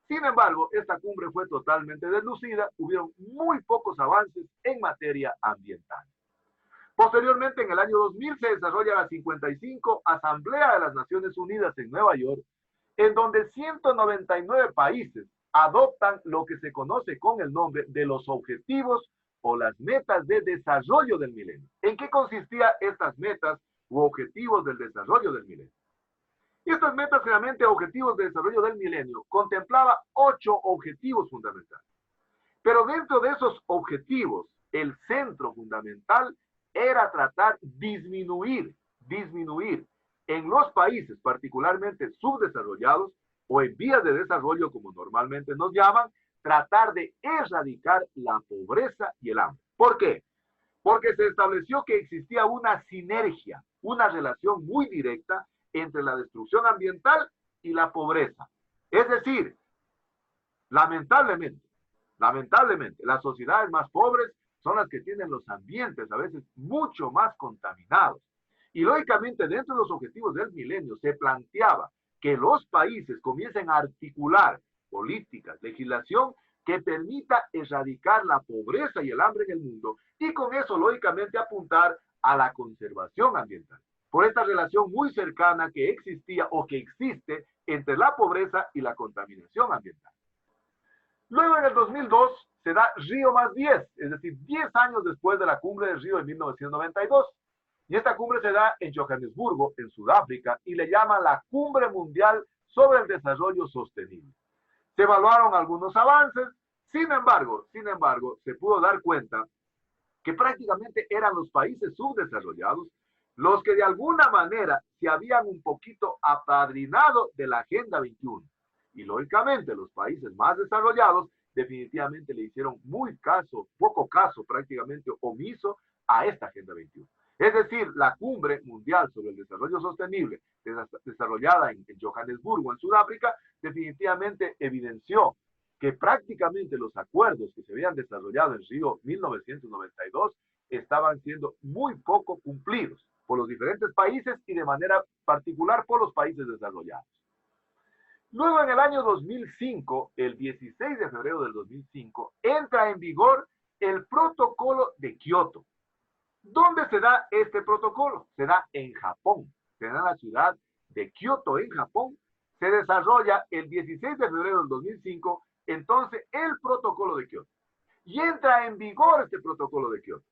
Sin embargo, esta cumbre fue totalmente deslucida, hubieron muy pocos avances en materia ambiental. Posteriormente, en el año 2000 se desarrolla la 55 Asamblea de las Naciones Unidas en Nueva York, en donde 199 países adoptan lo que se conoce con el nombre de los objetivos o las metas de desarrollo del milenio. ¿En qué consistían estas metas u objetivos del desarrollo del milenio? Estas metas, realmente objetivos de desarrollo del milenio, contemplaba 8 objetivos fundamentales. Pero dentro de esos objetivos, el centro fundamental era tratar disminuir en los países particularmente subdesarrollados o en vías de desarrollo, como normalmente nos llaman, tratar de erradicar la pobreza y el hambre. ¿Por qué? Porque se estableció que existía una sinergia, una relación muy directa entre la destrucción ambiental y la pobreza. Es decir, lamentablemente, las sociedades más pobres son las que tienen los ambientes a veces mucho más contaminados. Y lógicamente, dentro de los objetivos del milenio se planteaba que los países comiencen a articular políticas, legislación que permita erradicar la pobreza y el hambre en el mundo y con eso, lógicamente, apuntar a la conservación ambiental. Por esta relación muy cercana que existía o que existe entre la pobreza y la contaminación ambiental. Luego, en el 2002, se da Río +10, es decir, 10 años después de la cumbre de Río de 1992. Y esta cumbre se da en Johannesburgo, en Sudáfrica, y le llaman la Cumbre Mundial sobre el Desarrollo Sostenible. Se evaluaron algunos avances, sin embargo, se pudo dar cuenta que prácticamente eran los países subdesarrollados los que de alguna manera se habían un poquito apadrinado de la Agenda 21. Y lógicamente los países más desarrollados definitivamente le hicieron poco caso, prácticamente omiso a esta Agenda 21. Es decir, la Cumbre Mundial sobre el Desarrollo Sostenible, desarrollada en Johannesburgo, en Sudáfrica, definitivamente evidenció que prácticamente los acuerdos que se habían desarrollado en Río 1992 estaban siendo muy poco cumplidos por los diferentes países y de manera particular por los países desarrollados. Luego, en el año 2005, el 16 de febrero del 2005, entra en vigor el Protocolo de Kioto. ¿Dónde se da este protocolo? Se da en Japón, se da en la ciudad de Kioto, en Japón. Se desarrolla el 16 de febrero del 2005, entonces, el Protocolo de Kioto. Y entra en vigor este Protocolo de Kioto.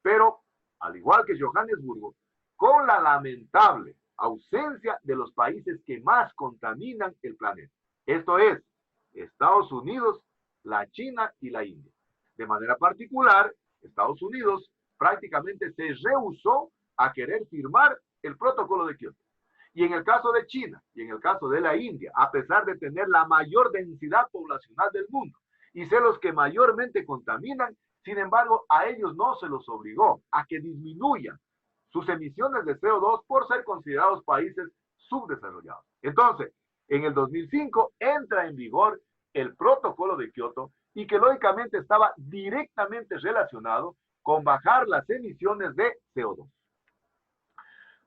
Pero, al igual que Johannesburgo, con la lamentable ausencia de los países que más contaminan el planeta. Esto es, Estados Unidos, la China y la India. De manera particular, Estados Unidos prácticamente se rehusó a querer firmar el Protocolo de Kioto. Y en el caso de China y en el caso de la India, a pesar de tener la mayor densidad poblacional del mundo y ser los que mayormente contaminan, sin embargo, a ellos no se los obligó a que disminuyan sus emisiones de CO2 por ser considerados países subdesarrollados. Entonces, en el 2005 entra en vigor el Protocolo de Kioto y que lógicamente estaba directamente relacionado con bajar las emisiones de CO2.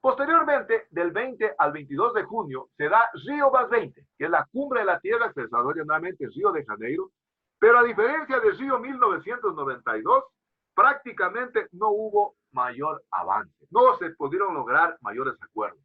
Posteriormente, del 20 al 22 de junio, se da Río +20, que es la cumbre de la Tierra que se desarrolla nuevamente en Río de Janeiro, pero a diferencia de Río 1992, prácticamente no hubo mayor avance, no se pudieron lograr mayores acuerdos.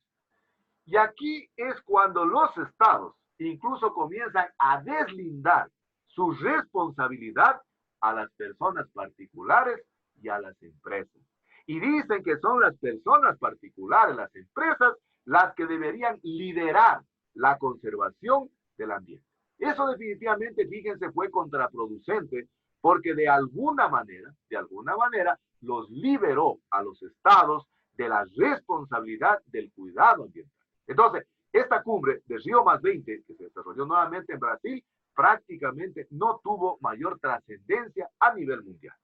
Y aquí es cuando los estados incluso comienzan a deslindar su responsabilidad a las personas particulares y a las empresas. Y dicen que son las personas particulares, las empresas, las que deberían liderar la conservación del ambiente. Eso definitivamente, fíjense, fue contraproducente porque de alguna manera, los liberó a los estados de la responsabilidad del cuidado ambiental. Entonces, esta cumbre de Río +20, que se desarrolló nuevamente en Brasil, prácticamente no tuvo mayor trascendencia a nivel mundial.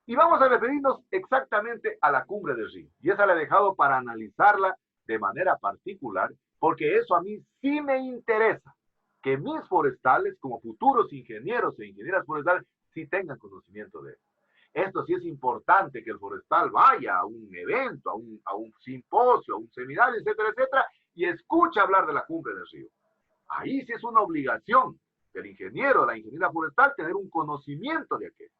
Y vamos a referirnos exactamente a la cumbre de Río. Y esa la he dejado para analizarla de manera particular, porque eso a mí sí me interesa, que mis forestales, como futuros ingenieros e ingenieras forestales, sí tengan conocimiento de eso. Esto sí es importante que el forestal vaya a un evento, a un simposio, a un seminario, etcétera, etcétera, y escuche hablar de la cumbre de Río. Ahí sí es una obligación del ingeniero, de la ingeniera forestal, tener un conocimiento de aquello.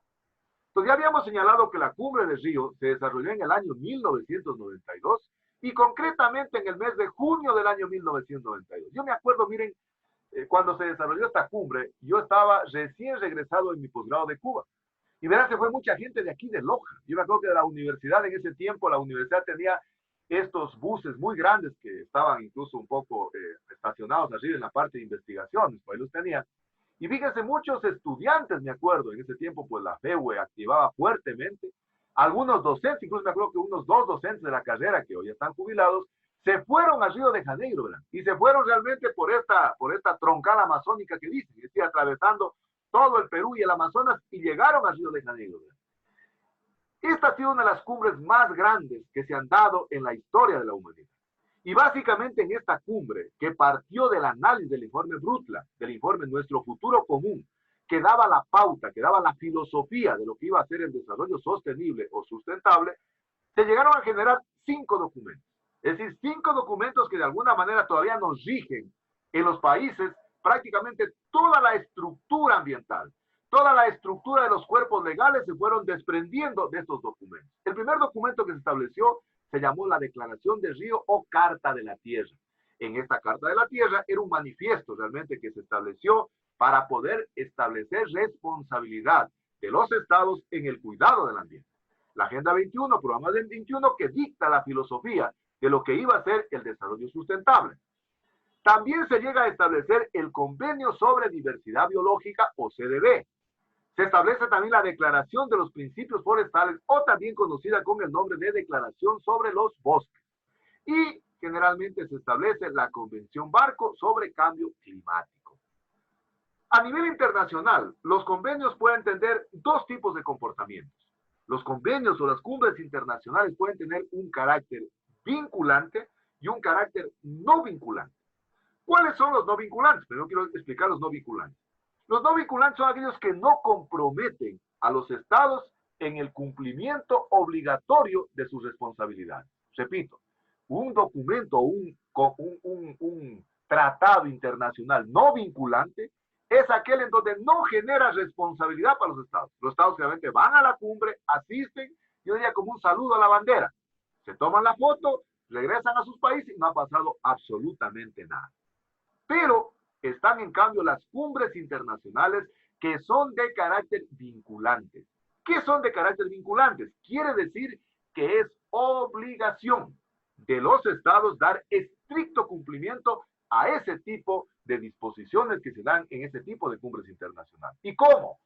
Entonces ya habíamos señalado que la cumbre de Río se desarrolló en el año 1992 y concretamente en el mes de junio del año 1992. Yo me acuerdo, miren, cuando se desarrolló esta cumbre, yo estaba recién regresado en mi posgrado de Cuba. Y verán que fue mucha gente de aquí de Loja. Yo me acuerdo que de la universidad en ese tiempo, la universidad tenía estos buses muy grandes que estaban incluso un poco estacionados allí en la parte de investigación, pues ahí los tenían. Y fíjense, muchos estudiantes, me acuerdo, en ese tiempo, pues la FEUE activaba fuertemente. Algunos docentes, incluso me acuerdo que unos 2 docentes de la carrera que hoy están jubilados, se fueron a Río de Janeiro, ¿verdad? Y se fueron realmente por esta troncal amazónica que dicen, es decir, atravesando todo el Perú y el Amazonas y llegaron a Río de Janeiro, ¿verdad? Esta ha sido una de las cumbres más grandes que se han dado en la historia de la humanidad. Y básicamente en esta cumbre, que partió del análisis del informe Brundtland, del informe Nuestro Futuro Común, que daba la pauta, que daba la filosofía de lo que iba a ser el desarrollo sostenible o sustentable, se llegaron a generar 5 documentos. Es decir, 5 documentos que de alguna manera todavía nos rigen en los países prácticamente toda la estructura ambiental. Toda la estructura de los cuerpos legales se fueron desprendiendo de estos documentos. El primer documento que se estableció se llamó la Declaración de Río o Carta de la Tierra. En esta Carta de la Tierra era un manifiesto realmente que se estableció para poder establecer responsabilidad de los estados en el cuidado del ambiente. La Agenda 21, programa del 21, que dicta la filosofía de lo que iba a ser el desarrollo sustentable. También se llega a establecer el Convenio sobre Diversidad Biológica o CDB. Se establece también la Declaración de los Principios Forestales, o también conocida con el nombre de Declaración sobre los Bosques. Y generalmente se establece la Convención Barco sobre Cambio Climático. A nivel internacional, los convenios pueden tener 2 tipos de comportamientos. Los convenios o las cumbres internacionales pueden tener un carácter vinculante y un carácter no vinculante. ¿Cuáles son los no vinculantes? Primero quiero explicar los no vinculantes. Los no vinculantes son aquellos que no comprometen a los estados en el cumplimiento obligatorio de sus responsabilidades. Repito, un documento, un tratado internacional no vinculante es aquel en donde no genera responsabilidad para los estados. Los estados realmente van a la cumbre, asisten, yo diría como un saludo a la bandera. Se toman la foto, regresan a sus países y no ha pasado absolutamente nada. Pero están en cambio las cumbres internacionales que son de carácter vinculante. ¿Qué son de carácter vinculantes? Quiere decir que es obligación de los estados dar estricto cumplimiento a ese tipo de disposiciones que se dan en ese tipo de cumbres internacionales. ¿Y cómo?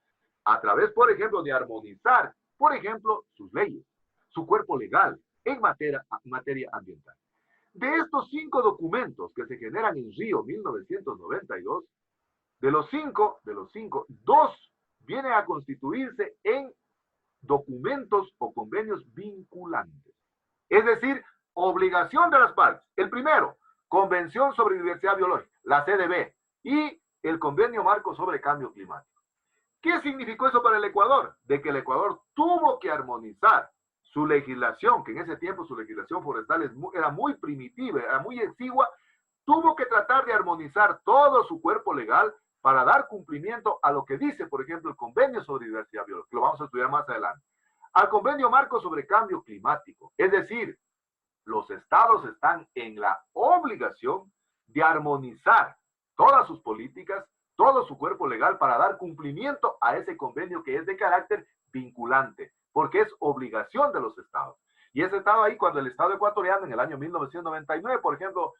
A través, por ejemplo, de armonizar, por ejemplo, sus leyes, su cuerpo legal en materia ambiental. De estos 5 documentos que se generan en Río 1992, de los 5, 2 vienen a constituirse en documentos o convenios vinculantes. Es decir, obligación de las partes. El primero, Convención sobre Diversidad Biológica, la CDB, y el Convenio Marco sobre Cambio Climático. ¿Qué significó eso para el Ecuador? De que el Ecuador tuvo que armonizar su legislación, que en ese tiempo su legislación forestal era muy primitiva, era muy exigua, tuvo que tratar de armonizar todo su cuerpo legal para dar cumplimiento a lo que dice, por ejemplo, el Convenio sobre Diversidad Biológica, que lo vamos a estudiar más adelante, al Convenio Marco sobre Cambio Climático. Es decir, los estados están en la obligación de armonizar todas sus políticas, todo su cuerpo legal para dar cumplimiento a ese convenio que es de carácter vinculante, porque es obligación de los estados. Y ese estado ahí, cuando el Estado ecuatoriano en el año 1999, por ejemplo,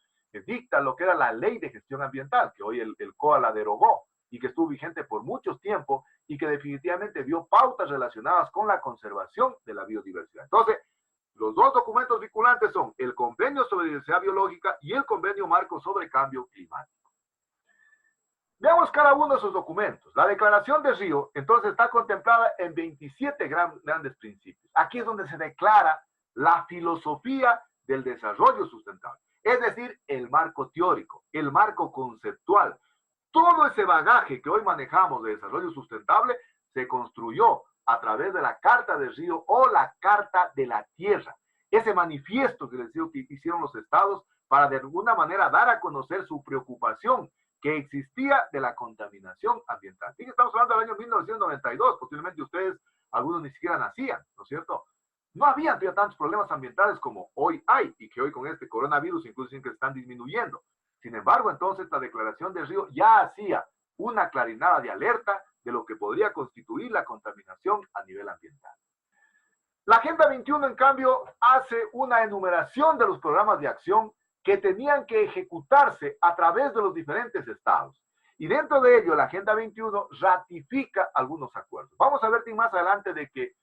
dicta lo que era la Ley de Gestión Ambiental, que hoy el COA la derogó y que estuvo vigente por mucho tiempo y que definitivamente dio pautas relacionadas con la conservación de la biodiversidad. Entonces, los 2 documentos vinculantes son el Convenio sobre Diversidad Biológica y el Convenio Marco sobre Cambio Climático. Veamos cada uno de esos documentos. La Declaración de Río, entonces, está contemplada en 27 grandes principios. Aquí es donde se declara la filosofía del desarrollo sustentable. Es decir, el marco teórico, el marco conceptual. Todo ese bagaje que hoy manejamos de desarrollo sustentable se construyó a través de la Carta de Río o la Carta de la Tierra. Ese manifiesto que les digo que hicieron los estados para de alguna manera dar a conocer su preocupación que existía de la contaminación ambiental. Y estamos hablando del año 1992, posiblemente ustedes, algunos ni siquiera nacían, ¿no es cierto? No había tantos problemas ambientales como hoy hay, y que hoy con este coronavirus incluso dicen que están disminuyendo. Sin embargo, entonces, la Declaración de Río ya hacía una clarinada de alerta de lo que podría constituir la contaminación a nivel ambiental. La Agenda 21, en cambio, hace una enumeración de los programas de acción que tenían que ejecutarse a través de los diferentes estados. Y dentro de ello, la Agenda 21 ratifica algunos acuerdos. Vamos a ver más adelante de que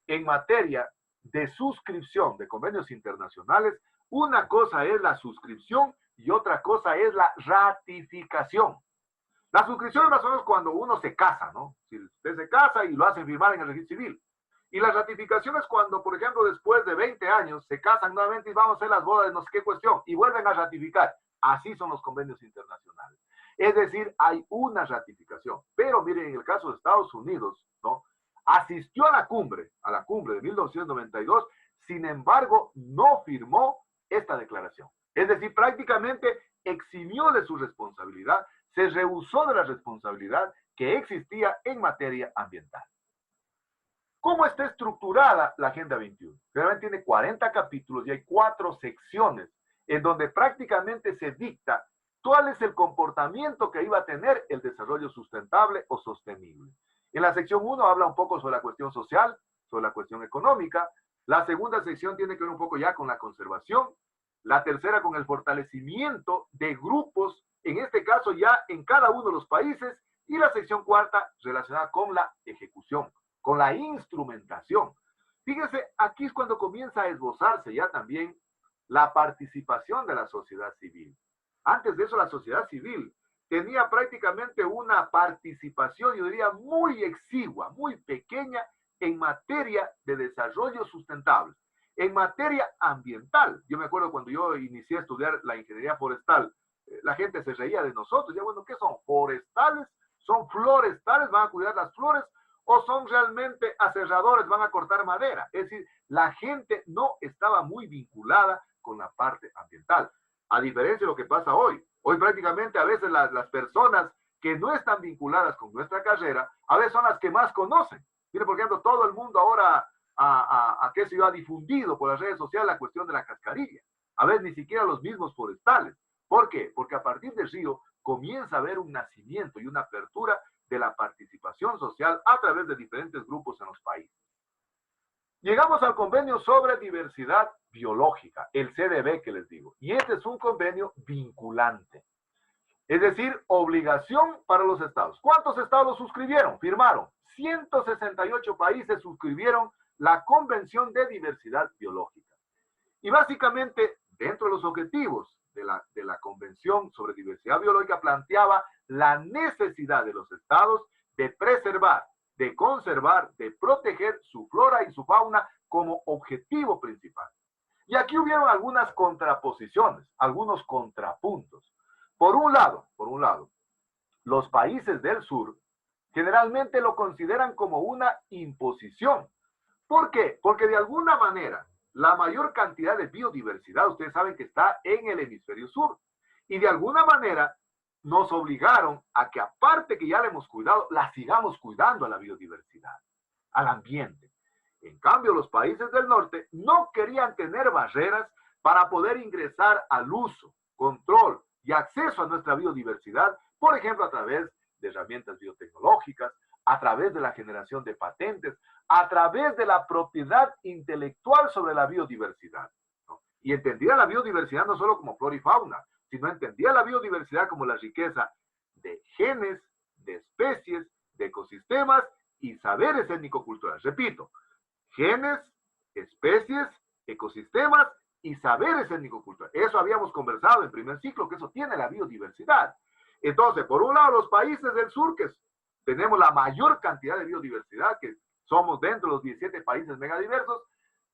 en materia de suscripción de convenios internacionales Una cosa es la suscripción y otra cosa es la ratificación. La suscripción es más o menos cuando uno se casa, ¿no? Si usted se casa y lo hacen firmar en el registro civil. Y la ratificación es cuando, por ejemplo, después de 20 años se casan nuevamente y vamos a hacer las bodas de no sé qué cuestión y vuelven a ratificar. Así son los convenios internacionales. Es decir, hay una ratificación. Pero miren, en el caso de Estados Unidos, ¿no? Asistió a la cumbre de 1992, sin embargo, no firmó esta declaración. Es decir, prácticamente eximió de su responsabilidad, se rehusó de la responsabilidad que existía en materia ambiental. ¿Cómo está estructurada la Agenda 21? Realmente tiene 40 capítulos y hay 4 secciones en donde prácticamente se dicta cuál es el comportamiento que iba a tener el desarrollo sustentable o sostenible. En la sección 1 habla un poco sobre la cuestión social, sobre la cuestión económica. La segunda sección tiene que ver un poco ya con la conservación. La tercera con el fortalecimiento de grupos, en este caso ya en cada uno de los países. Y la sección cuarta relacionada con la ejecución, con la instrumentación. Fíjense, aquí es cuando comienza a esbozarse ya también la participación de la sociedad civil. Antes de eso, la sociedad civil tenía prácticamente una participación, yo diría, muy exigua, muy pequeña en materia de desarrollo sustentable, en materia ambiental. Yo me acuerdo cuando yo inicié a estudiar la ingeniería forestal, la gente se reía de nosotros. Ya, bueno, ¿qué son? ¿Forestales? ¿Son florestales? ¿Van a cuidar las flores? ¿O son realmente aserradores? ¿Van a cortar madera? Es decir, la gente no estaba muy vinculada con la parte ambiental. A diferencia de lo que pasa hoy. Hoy prácticamente a veces las personas que no están vinculadas con nuestra carrera, a veces son las que más conocen. Mire, por ejemplo, todo el mundo ahora qué sé yo, ha difundido por las redes sociales la cuestión de la cascarilla. A veces ni siquiera los mismos forestales. ¿Por qué? Porque a partir del río comienza a haber un nacimiento y una apertura de la participación social a través de diferentes grupos en los países. Llegamos al convenio sobre diversidad biológica, el CDB que les digo. Y este es un convenio vinculante. Es decir, obligación para los estados. ¿Cuántos estados lo suscribieron? Firmaron. 168 países suscribieron la Convención de Diversidad Biológica. Y básicamente, dentro de los objetivos de la Convención sobre Diversidad Biológica, planteaba la necesidad de los estados de preservar, de conservar, de proteger su flora y su fauna como objetivo principal. Y aquí hubieron algunas contraposiciones, algunos contrapuntos. Por un lado, los países del sur generalmente lo consideran como una imposición. ¿Por qué? Porque de alguna manera la mayor cantidad de biodiversidad, ustedes saben que está en el hemisferio sur. Y de alguna manera nos obligaron a que, aparte que ya la hemos cuidado, la sigamos cuidando a la biodiversidad, al ambiente. En cambio, los países del norte no querían tener barreras para poder ingresar al uso, control y acceso a nuestra biodiversidad, por ejemplo, a través de herramientas biotecnológicas, a través de la generación de patentes, a través de la propiedad intelectual sobre la biodiversidad, ¿no? Y entendía la biodiversidad no solo como flora y fauna, sino entendía la biodiversidad como la riqueza de genes, de especies, de ecosistemas y saberes étnico-culturales. Repito, genes, especies, ecosistemas y saberes étnico-culturales. Eso habíamos conversado en primer ciclo, que eso tiene la biodiversidad. Entonces, por un lado, los países del sur, que tenemos la mayor cantidad de biodiversidad, que somos dentro de los 17 países megadiversos,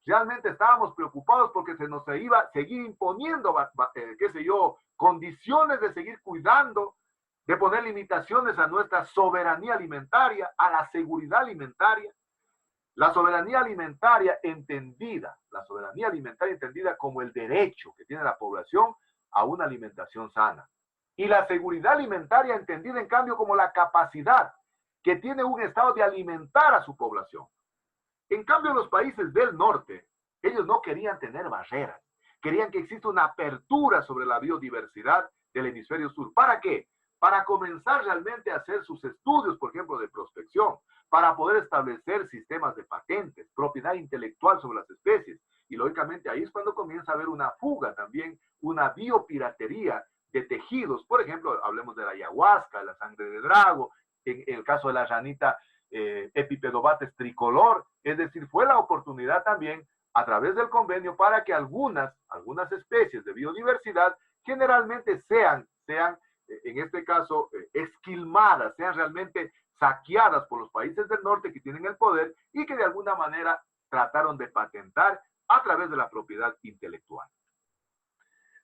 realmente estábamos preocupados porque se nos iba a seguir imponiendo, qué sé yo, condiciones de seguir cuidando, de poner limitaciones a nuestra soberanía alimentaria, a la seguridad alimentaria. La soberanía alimentaria entendida como el derecho que tiene la población a una alimentación sana. Y la seguridad alimentaria entendida, en cambio, como la capacidad que tiene un Estado de alimentar a su población. En cambio, los países del norte, ellos no querían tener barreras. Querían que exista una apertura sobre la biodiversidad del hemisferio sur. ¿Para qué? Para comenzar realmente a hacer sus estudios, por ejemplo, de prospección, para poder establecer sistemas de patentes, propiedad intelectual sobre las especies. Y lógicamente ahí es cuando comienza a haber una fuga también, una biopiratería de tejidos. Por ejemplo, hablemos de la ayahuasca, de la sangre de drago, en el caso de la ranita Epipedobates tricolor. Es decir, fue la oportunidad también a través del convenio para que algunas especies de biodiversidad generalmente sean en este caso, esquilmadas, sean realmente saqueadas por los países del norte que tienen el poder y que de alguna manera trataron de patentar a través de la propiedad intelectual.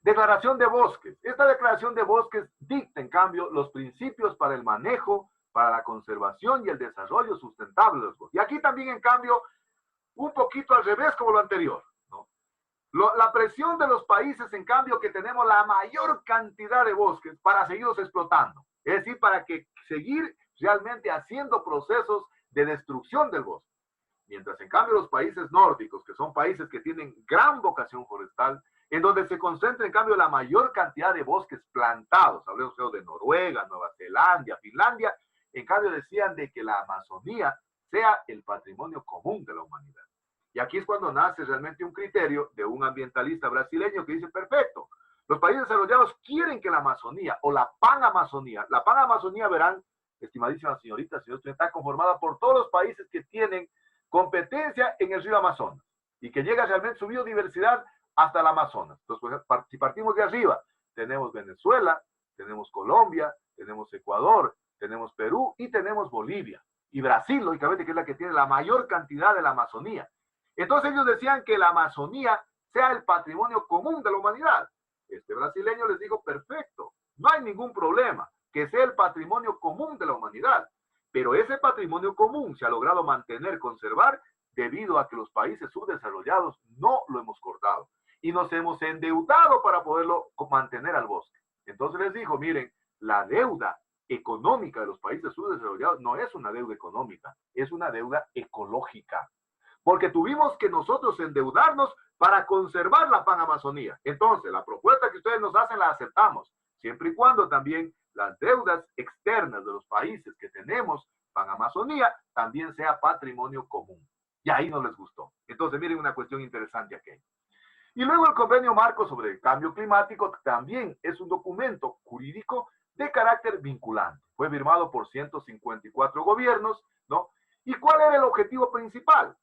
Declaración de bosques. Esta declaración de bosques dicta, en cambio, los principios para el manejo, para la conservación y el desarrollo sustentable de los bosques. Y aquí también, en cambio, un poquito al revés como lo anterior, ¿no? La presión de los países, en cambio, que tenemos la mayor cantidad de bosques para seguirlos explotando. Es decir, para que seguir realmente haciendo procesos de destrucción del bosque. Mientras, en cambio, los países nórdicos, que son países que tienen gran vocación forestal, en donde se concentra, en cambio, la mayor cantidad de bosques plantados, hablemos de Noruega, Nueva Zelanda, Finlandia, en cambio decían de que la Amazonía sea el patrimonio común de la humanidad. Y aquí es cuando nace realmente un criterio de un ambientalista brasileño que dice, perfecto, los países desarrollados quieren que la Amazonía o la Panamazonía, verán, estimadísimas señoritas, señores, está conformada por todos los países que tienen competencia en el río Amazonas y que llega realmente su biodiversidad hasta el Amazonas. Entonces, pues, si partimos de arriba, tenemos Venezuela, tenemos Colombia, tenemos Ecuador, tenemos Perú y tenemos Bolivia. Y Brasil, lógicamente, que es la que tiene la mayor cantidad de la Amazonía. Entonces ellos decían que la Amazonía sea el patrimonio común de la humanidad. Este brasileño les dijo, perfecto, no hay ningún problema, que sea el patrimonio común de la humanidad. Pero ese patrimonio común se ha logrado mantener, conservar, debido a que los países subdesarrollados no lo hemos cortado. Y nos hemos endeudado para poderlo mantener al bosque. Entonces les dijo, miren, la deuda económica de los países subdesarrollados no es una deuda económica, es una deuda ecológica. Porque tuvimos que nosotros endeudarnos para conservar la Panamazonía. Entonces, la propuesta que ustedes nos hacen la aceptamos, siempre y cuando también las deudas externas de los países que tenemos Panamazonía también sea patrimonio común. Y ahí no les gustó. Entonces, miren una cuestión interesante aquí. Y luego el Convenio Marco sobre el Cambio Climático también es un documento jurídico de carácter vinculante. Fue firmado por 154 gobiernos, ¿no? ¿Y cuál era el objetivo principal?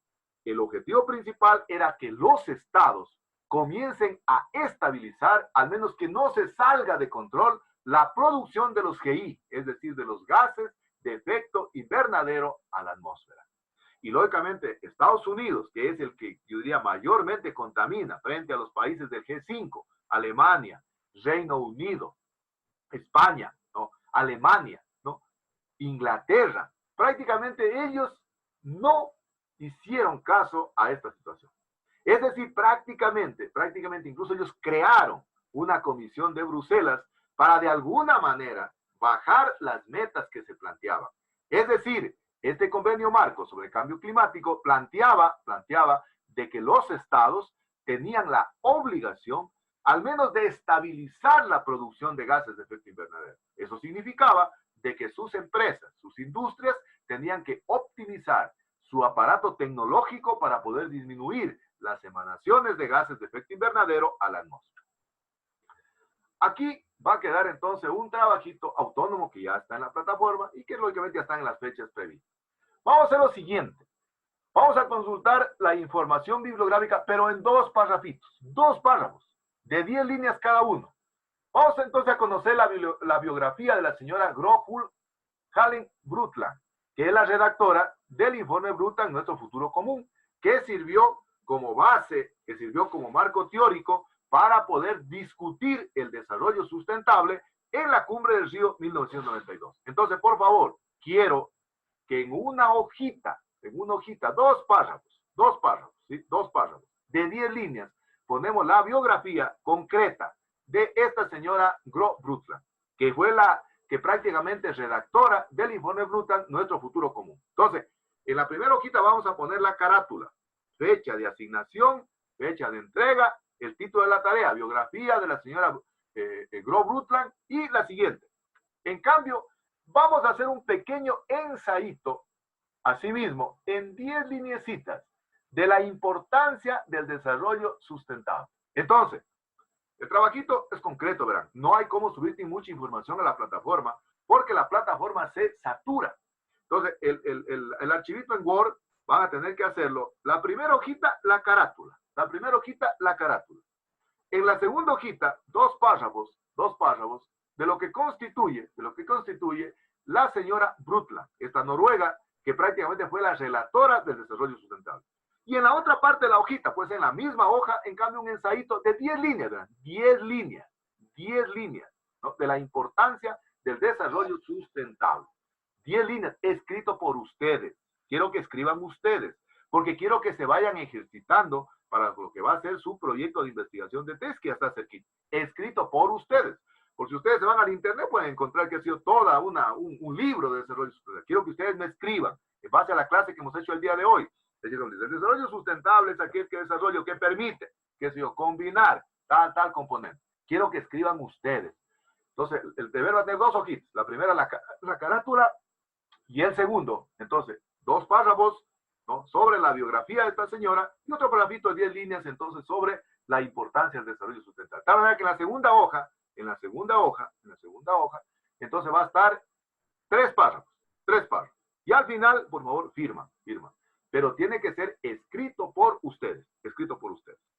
El objetivo principal era que los estados comiencen a estabilizar, al menos que no se salga de control, la producción de los GI, es decir, de los gases de efecto invernadero a la atmósfera. Y lógicamente Estados Unidos, que es el que yo diría mayormente contamina frente a los países del G5, Alemania, Reino Unido, España, ¿no? Alemania, ¿no? Inglaterra, prácticamente ellos no hicieron caso a esta situación. Es decir, prácticamente, incluso ellos crearon una comisión de Bruselas para de alguna manera bajar las metas que se planteaban. Es decir, este convenio marco sobre el cambio climático planteaba de que los estados tenían la obligación al menos de estabilizar la producción de gases de efecto invernadero. Eso significaba de que sus empresas, sus industrias, tenían que optimizar su aparato tecnológico para poder disminuir las emanaciones de gases de efecto invernadero a la atmósfera. Aquí va a quedar entonces un trabajito autónomo que ya está en la plataforma y que lógicamente ya están en las fechas previstas. Vamos a hacer lo siguiente. Vamos a consultar la información bibliográfica, pero en dos párrafos, de 10 líneas cada uno. Vamos entonces a conocer la biografía de la señora Gro Harlem Brundtland, que es la redactora del informe Brundtland, Nuestro Futuro Común, que sirvió como base, que sirvió como marco teórico para poder discutir el desarrollo sustentable en la Cumbre del Río 1992. Entonces, por favor, quiero que en una hojita, dos párrafos, de 10 líneas, ponemos la biografía concreta de esta señora Gro Brundtland, que fue la que prácticamente es redactora del informe Brundtland, Nuestro Futuro Común. Entonces, en la primera hojita vamos a poner la carátula, fecha de asignación, fecha de entrega, el título de la tarea, biografía de la señora Gro Brundtland y la siguiente. En cambio, vamos a hacer un pequeño ensayito, asimismo, en 10 lineecitas, de la importancia del desarrollo sustentable. Entonces, el trabajito es concreto, verán. No hay cómo subir mucha información a la plataforma porque la plataforma se satura. Entonces, el archivito en Word van a tener que hacerlo. La primera hojita, la carátula. La primera hojita, la carátula. En la segunda hojita, dos párrafos de lo que constituye la señora Brundtland, esta noruega que prácticamente fue la relatora del desarrollo sustentable. Y en la otra parte de la hojita, pues en la misma hoja, en cambio, un ensayito de 10 líneas, ¿verdad? 10 líneas, ¿no? De la importancia del desarrollo sustentable. 10 líneas, escrito por ustedes. Quiero que escriban ustedes, porque quiero que se vayan ejercitando para lo que va a ser su proyecto de investigación de tesis, que ya está cerquita. Escrito por ustedes. Por si ustedes se van al internet, pueden encontrar que ha sido toda un libro de desarrollo sustentable. Quiero que ustedes me escriban, en base a la clase que hemos hecho el día de hoy. Es decir, el desarrollo sustentable es aquel desarrollo que permite, qué sé yo, combinar tal componente. Quiero que escriban ustedes. Entonces, el deber va a tener dos hojitas. La primera, la carátula, y el segundo, entonces, dos párrafos, ¿no? Sobre la biografía de esta señora, y otro párrafito de 10 líneas, entonces, sobre la importancia del desarrollo sustentable. De tal manera que en la segunda hoja, entonces va a estar tres párrafos. Y al final, por favor, firma. Pero tiene que ser escrito por ustedes.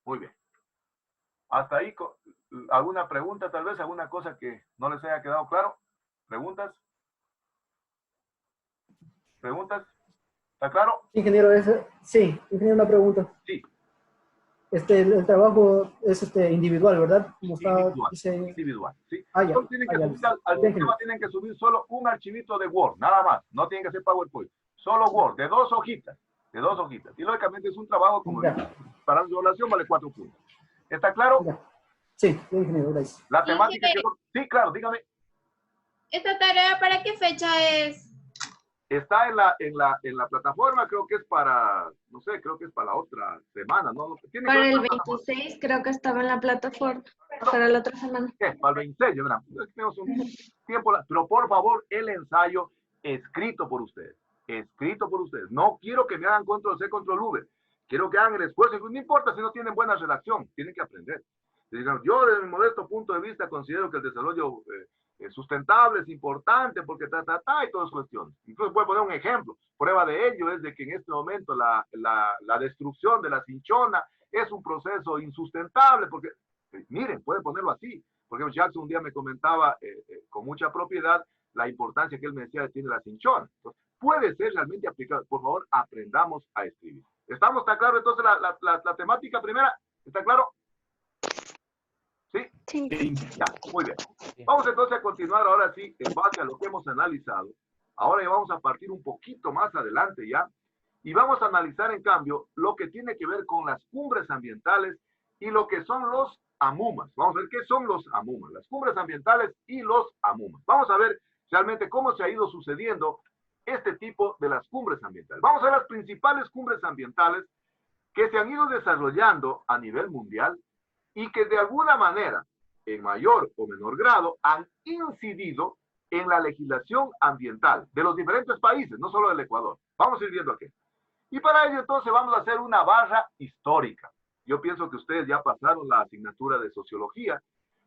Muy bien. Hasta ahí, ¿alguna pregunta tal vez? ¿Alguna cosa que no les haya quedado claro? ¿Preguntas? ¿Está claro? Ingeniero, sí, ingeniero, una pregunta. Sí. El trabajo es individual, ¿verdad? Como Individual, sí. Ya. Tienen que subir al sistema, tienen que subir solo un archivito de Word, nada más. No tienen que ser PowerPoint. Solo Word, de dos hojitas. Y lógicamente es un trabajo, como digo, para su evaluación vale 4 puntos. ¿Está claro? Ya. Sí, ingeniero, gracias. La temática sí, claro, dígame. ¿Esta tarea para qué fecha es? Está en la plataforma, creo que es para, no sé, creo que es para la otra semana, ¿no? Para el 26 creo que estaba en la plataforma, para la otra semana. ¿Qué? Para el 26, ¿verdad? Tenemos un tiempo, pero por favor, el ensayo escrito por ustedes. No quiero que me hagan control-C, control-V. Quiero que hagan el esfuerzo. No importa si no tienen buena redacción, tienen que aprender. Yo, desde mi modesto punto de vista, considero que el desarrollo sustentable es importante porque y todas cuestiones. Incluso puedo poner un ejemplo. Prueba de ello es de que en este momento la destrucción de la cinchona es un proceso insustentable porque, miren, pueden ponerlo así. Por ejemplo, Jackson un día me comentaba con mucha propiedad la importancia que él me decía que tiene la cinchona. Entonces, puede ser realmente aplicado. Por favor, aprendamos a escribir. ¿Estamos? ¿Está claro entonces la temática primera? ¿Está claro? ¿Sí? Sí. Ya, muy bien. Vamos entonces a continuar ahora sí, en base a lo que hemos analizado. Ahora ya vamos a partir un poquito más adelante ya, y vamos a analizar en cambio lo que tiene que ver con las cumbres ambientales y lo que son los AMUMAS. Vamos a ver qué son los AMUMAS, las cumbres ambientales y los AMUMAS. Vamos a ver realmente cómo se ha ido sucediendo este tipo de las cumbres ambientales. Vamos a ver las principales cumbres ambientales que se han ido desarrollando a nivel mundial y que de alguna manera, en mayor o menor grado, han incidido en la legislación ambiental de los diferentes países, no solo del Ecuador. Vamos a ir viendo aquí. Y para ello entonces vamos a hacer una barra histórica. Yo pienso que ustedes ya pasaron la asignatura de sociología,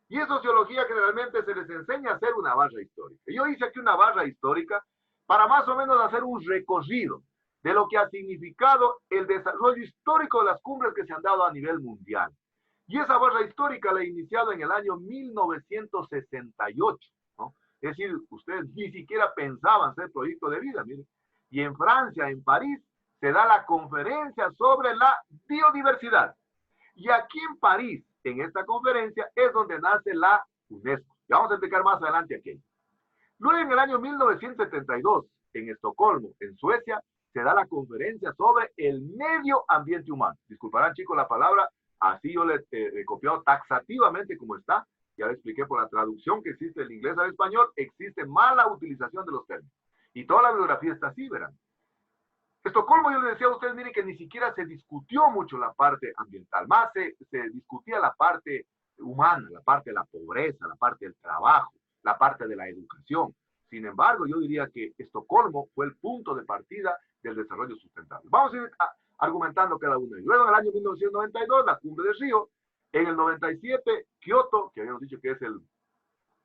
y en sociología generalmente se les enseña a hacer una barra histórica. Yo hice aquí una barra histórica para más o menos hacer un recorrido de lo que ha significado el desarrollo histórico de las cumbres que se han dado a nivel mundial. Y esa barra histórica la he iniciado en el año 1968, ¿no? Es decir, ustedes ni siquiera pensaban hacer proyecto de vida, miren. Y en Francia, en París, se da la conferencia sobre la biodiversidad. Y aquí en París, en esta conferencia, es donde nace la UNESCO. Ya vamos a explicar más adelante aquí. Luego, en el año 1972, en Estocolmo, en Suecia, se da la conferencia sobre el medio ambiente humano. Disculparán, chicos, la palabra. Así yo le he copiado taxativamente como está. Ya le expliqué por la traducción que existe del inglés al español. Existe mala utilización de los términos. Y toda la bibliografía está así, verán. Estocolmo, yo les decía a ustedes, miren que ni siquiera se discutió mucho la parte ambiental. Más se discutía la parte humana, la parte de la pobreza, la parte del trabajo, la parte de la educación. Sin embargo, yo diría que Estocolmo fue el punto de partida del desarrollo sustentable. Vamos a ir argumentando cada uno de ellos. Luego, en el año 1992, la cumbre de Río. En el 97, Kioto, que habíamos dicho que es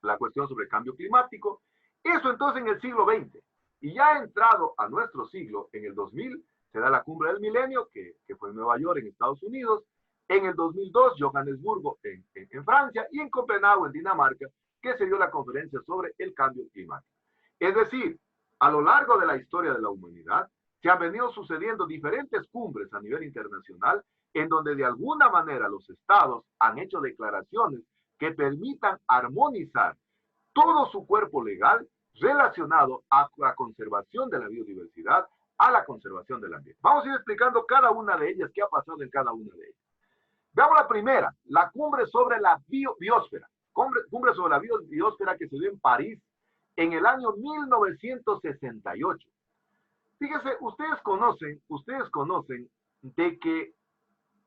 la cuestión sobre el cambio climático. Eso entonces en el siglo XX. Y ya entrado a nuestro siglo, en el 2000, se da la cumbre del milenio, que fue en Nueva York, en Estados Unidos. En el 2002, Johannesburgo, en Francia, y en Copenhague, en Dinamarca, que se dio la conferencia sobre el cambio climático. Es decir, a lo largo de la historia de la humanidad, se han venido sucediendo diferentes cumbres a nivel internacional, en donde de alguna manera los estados han hecho declaraciones que permitan armonizar todo su cuerpo legal relacionado a la conservación de la biodiversidad, a la conservación del ambiente. Vamos a ir explicando cada una de ellas, qué ha pasado en cada una de ellas. Veamos la primera, la cumbre sobre la biosfera. Cumbre sobre la biosfera que se dio en París en el año 1968. Fíjense, ustedes conocen de que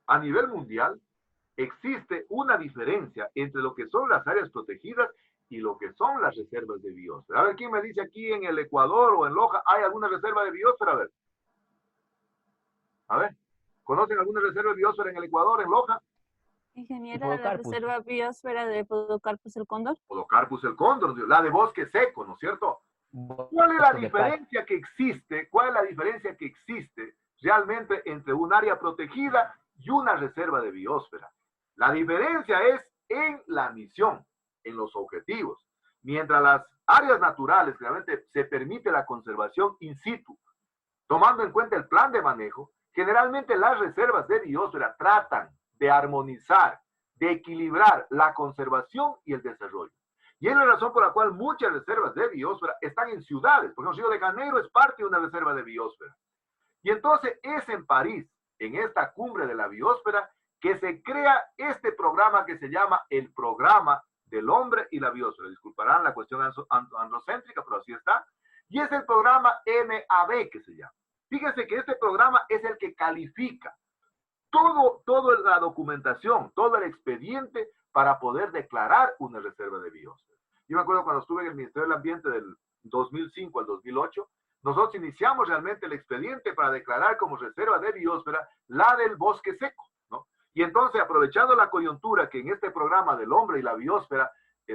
a nivel mundial existe una diferencia entre lo que son las áreas protegidas y lo que son las reservas de biosfera. A ver, ¿quién me dice aquí en el Ecuador o en Loja hay alguna reserva de biosfera? A ver, ¿conocen alguna reserva de biosfera en el Ecuador, en Loja? Ingeniera de la Reserva Biosfera de Podocarpus el Cóndor. Podocarpus el Cóndor, la de bosque seco, ¿no es cierto? ¿Cuál es la diferencia que existe? ¿Cuál es la diferencia que existe realmente entre un área protegida y una reserva de biosfera? La diferencia es en la misión, en los objetivos. Mientras las áreas naturales realmente se permite la conservación in situ, tomando en cuenta el plan de manejo, generalmente las reservas de biosfera tratan de armonizar, de equilibrar la conservación y el desarrollo. Y es la razón por la cual muchas reservas de biosfera están en ciudades. Por ejemplo, Río de Janeiro es parte de una reserva de biosfera. Y entonces es en París, en esta cumbre de la biosfera, que se crea este programa que se llama el Programa del Hombre y la Biosfera. Disculparán la cuestión androcéntrica, pero así está. Y es el programa MAB que se llama. Fíjense que este programa es el que califica toda la documentación, todo el expediente para poder declarar una reserva de biosfera. Yo me acuerdo cuando estuve en el Ministerio del Ambiente del 2005 al 2008, nosotros iniciamos realmente el expediente para declarar como reserva de biosfera la del bosque seco, ¿no? Y entonces, aprovechando la coyuntura que en este programa del hombre y la biosfera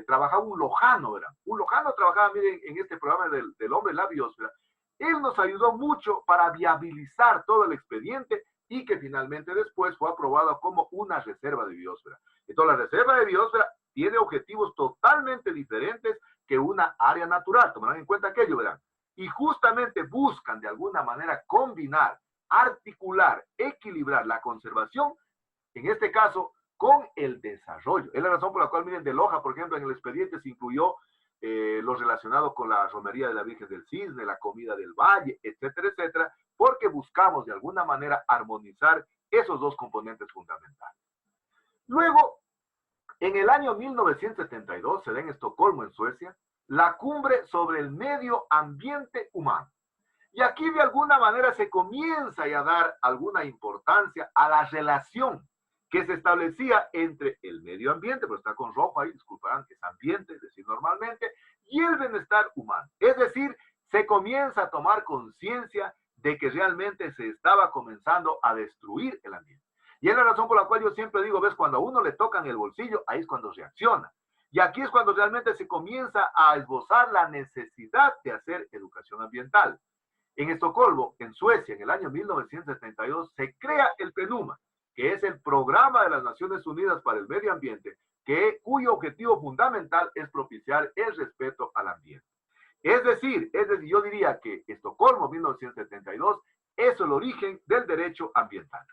trabajaba un lojano, ¿verdad? Un lojano trabajaba, miren, en este programa del hombre y la biosfera. Él nos ayudó mucho para viabilizar todo el expediente y que finalmente después fue aprobado como una reserva de biosfera. Entonces, la reserva de biosfera tiene objetivos totalmente diferentes que una área natural. Tomarán en cuenta aquello, ¿verdad? Y justamente buscan de alguna manera combinar, articular, equilibrar la conservación, en este caso, con el desarrollo. Es la razón por la cual, miren, de Loja, por ejemplo, en el expediente se incluyó lo relacionado con la romería de la Virgen del Cisne, la comida del valle, etcétera, etcétera, porque buscamos de alguna manera armonizar esos dos componentes fundamentales. Luego, en el año 1972, se da en Estocolmo, en Suecia, la cumbre sobre el medio ambiente humano. Y aquí de alguna manera se comienza a dar alguna importancia a la relación que se establecía entre el medio ambiente, pero está con rojo ahí, disculparán, que es ambiente, es decir, normalmente, y el bienestar humano. Es decir, se comienza a tomar conciencia de que realmente se estaba comenzando a destruir el ambiente. Y es la razón por la cual yo siempre digo, ves, cuando a uno le tocan el bolsillo, ahí es cuando reacciona. Y aquí es cuando realmente se comienza a esbozar la necesidad de hacer educación ambiental. En Estocolmo, en Suecia, en el año 1972, se crea el PNUMA, que es el Programa de las Naciones Unidas para el Medio Ambiente, cuyo objetivo fundamental es propiciar el respeto al ambiente. Es decir, yo diría que Estocolmo 1972 es el origen del derecho ambiental.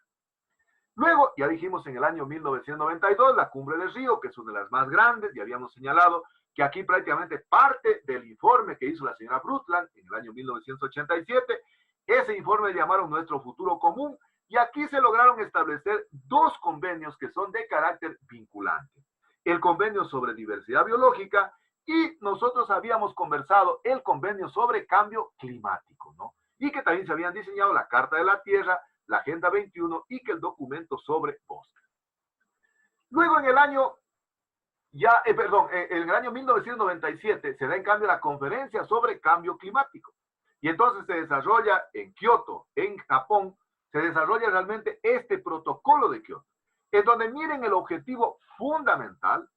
Luego, ya dijimos en el año 1992, la Cumbre de Río, que es una de las más grandes, y habíamos señalado que aquí prácticamente parte del informe que hizo la señora Brundtland en el año 1987, ese informe le llamaron Nuestro Futuro Común, y aquí se lograron establecer dos convenios que son de carácter vinculante. El convenio sobre diversidad biológica y nosotros habíamos conversado el convenio sobre cambio climático, ¿no? Y que también se habían diseñado la Carta de la Tierra, la Agenda 21 y que el documento sobre bosque. Luego en el año, en el año 1997 se da en cambio la Conferencia sobre Cambio Climático. Y entonces se desarrolla en Kioto, en Japón, se desarrolla realmente este protocolo de Kioto, en donde miren el objetivo fundamental.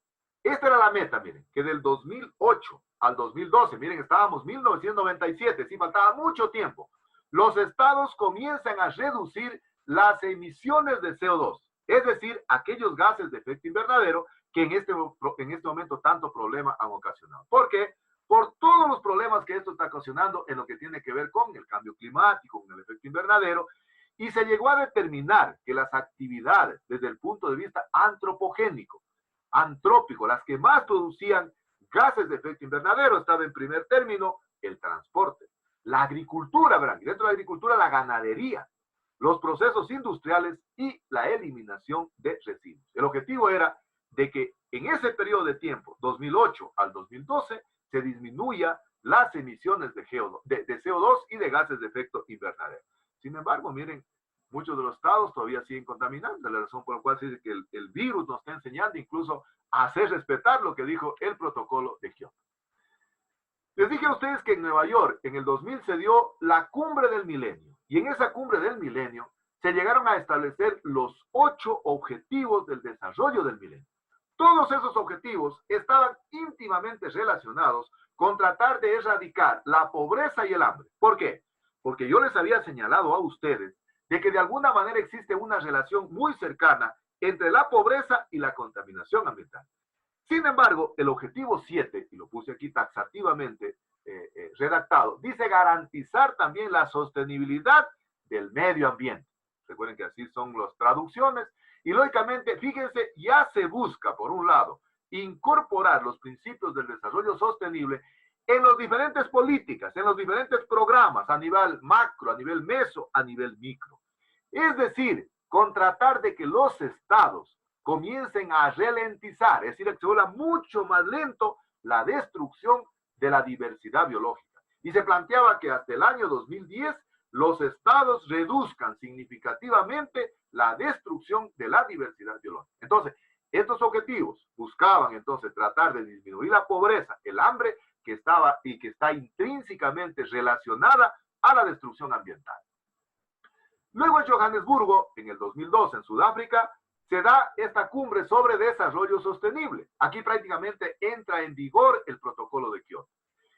Esta era la meta, miren, que del 2008 al 2012, miren, estábamos en 1997, sí, faltaba mucho tiempo. los estados comienzan a reducir las emisiones de CO2, es decir, aquellos gases de efecto invernadero que en este momento tanto problema han ocasionado. ¿Por qué? Por todos los problemas que esto está ocasionando en lo que tiene que ver con el cambio climático, con el efecto invernadero, y se llegó a determinar que las actividades desde el punto de vista antropogénico, antrópico, las que más producían gases de efecto invernadero, estaba en primer término el transporte, la agricultura, ¿verdad? Y dentro de la agricultura la ganadería, los procesos industriales y la eliminación de residuos. El objetivo era de que en ese periodo de tiempo, 2008 al 2012, se disminuya las emisiones de CO2 y de gases de efecto invernadero. Sin embargo, miren, muchos de los estados todavía siguen contaminando, la razón por la cual se dice que el virus nos está enseñando incluso a hacer respetar lo que dijo el protocolo de Kioto. Les dije a ustedes que en Nueva York, en el 2000, se dio la cumbre del milenio, y en esa cumbre del milenio se llegaron a establecer los 8 objetivos del desarrollo del milenio. Todos esos objetivos estaban íntimamente relacionados con tratar de erradicar la pobreza y el hambre. ¿Por qué? Porque yo les había señalado a ustedes de que de alguna manera existe una relación muy cercana entre la pobreza y la contaminación ambiental. Sin embargo, el objetivo 7, y lo puse aquí taxativamente redactado, dice garantizar también la sostenibilidad del medio ambiente. Recuerden que así son las traducciones. Y lógicamente, fíjense, ya se busca, por un lado, incorporar los principios del desarrollo sostenible en las diferentes políticas, en los diferentes programas, a nivel macro, a nivel meso, a nivel micro. Es decir, con tratar de que los estados comiencen a ralentizar, es decir, que se vuelva mucho más lento la destrucción de la diversidad biológica. Y se planteaba que hasta el año 2010 los estados reduzcan significativamente la destrucción de la diversidad biológica. Entonces, estos objetivos buscaban entonces tratar de disminuir la pobreza, el hambre que estaba y que está intrínsecamente relacionada a la destrucción ambiental. Luego en Johannesburgo, en el 2002, en Sudáfrica, se da esta cumbre sobre desarrollo sostenible. Aquí prácticamente entra en vigor el protocolo de Kioto.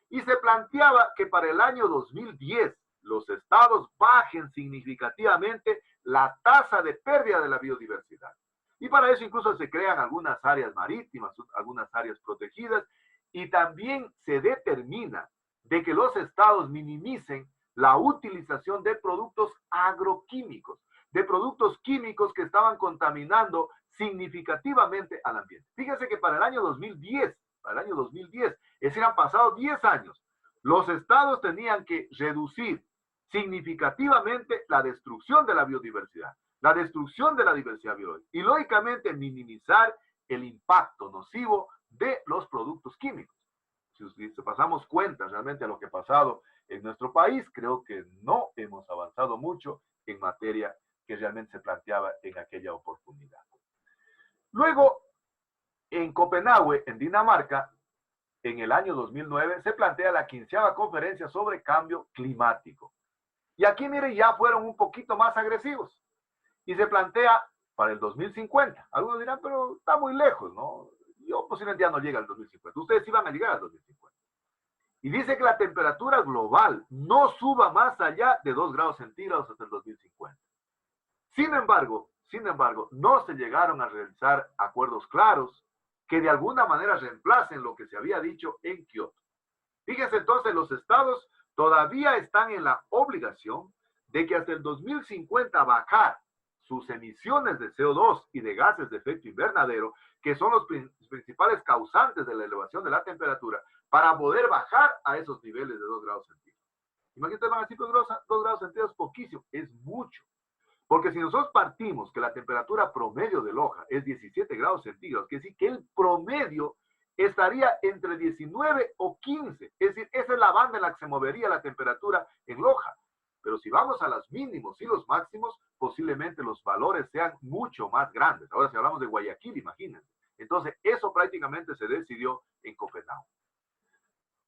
Y se planteaba que para el año 2010 los estados bajen significativamente la tasa de pérdida de la biodiversidad. Y para eso incluso se crean algunas áreas marítimas, algunas áreas protegidas, y también se determina de que los estados minimicen la utilización de productos agroquímicos, de productos químicos que estaban contaminando significativamente al ambiente. Fíjense que para el año 2010, es decir, han pasado 10 años, los estados tenían que reducir significativamente la destrucción de la biodiversidad, la destrucción de la diversidad biológica y lógicamente minimizar el impacto nocivo de los productos químicos. Si pasamos cuenta realmente a lo que ha pasado en nuestro país, creo que no hemos avanzado mucho en materia que realmente se planteaba en aquella oportunidad. Luego, en Copenhague, en Dinamarca, en el año 2009, se plantea la 15ª conferencia sobre cambio climático. Y aquí, miren, ya fueron un poquito más agresivos. Y se plantea para el 2050. Algunos dirán, pero está muy lejos, ¿no? Yo posiblemente ya no llega al 2050. Ustedes sí van a llegar al 2050. Y dice que la temperatura global no suba más allá de 2 grados centígrados hasta el 2050. Sin embargo, no se llegaron a realizar acuerdos claros que de alguna manera reemplacen lo que se había dicho en Kioto. Fíjense entonces, los estados todavía están en la obligación de que hasta el 2050 bajar sus emisiones de CO2 y de gases de efecto invernadero, que son los principales causantes de la elevación de la temperatura, para poder bajar a esos niveles de 2 grados centígrados. Imagínate, van a decir, 2 grados centígrados es poquísimo, es mucho. Porque si nosotros partimos que la temperatura promedio de Loja es 17 grados centígrados, quiere decir que el promedio estaría entre 19 o 15. Es decir, esa es la banda en la que se movería la temperatura en Loja. Pero si vamos a los mínimos y los máximos, posiblemente los valores sean mucho más grandes. Ahora, si hablamos de Guayaquil, imagínense. Entonces, eso prácticamente se decidió en Copenhague.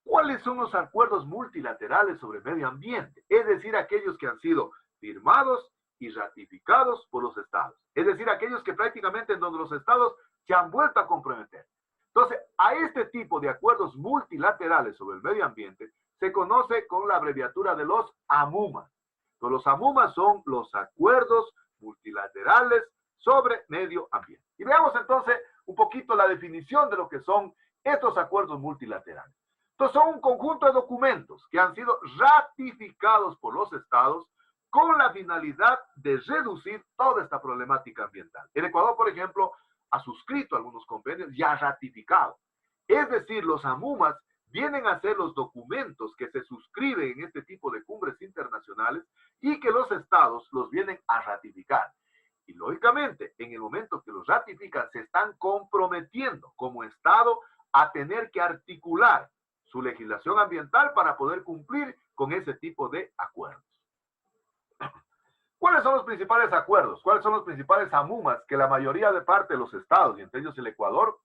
¿Cuáles son los acuerdos multilaterales sobre medio ambiente? Es decir, aquellos que han sido firmados y ratificados por los estados. Es decir, aquellos que prácticamente en donde los estados se han vuelto a comprometer. Entonces, a este tipo de acuerdos multilaterales sobre el medio ambiente se conoce con la abreviatura de los AMUMA. Entonces, los AMUMA son los acuerdos multilaterales sobre medio ambiente. Y veamos entonces un poquito la definición de lo que son estos acuerdos multilaterales. Entonces, son un conjunto de documentos que han sido ratificados por los estados con la finalidad de reducir toda esta problemática ambiental. El Ecuador, por ejemplo, ha suscrito algunos convenios y ha ratificado. Es decir, los AMUMAS vienen a ser los documentos que se suscriben en este tipo de cumbres internacionales y que los estados los vienen a ratificar. Y lógicamente, en el momento que los ratifican, se están comprometiendo como estado a tener que articular su legislación ambiental para poder cumplir con ese tipo de acuerdos. ¿Cuáles son los principales acuerdos? ¿Cuáles son los principales AMUMAS que la mayoría de parte de los estados, y entre ellos el Ecuador,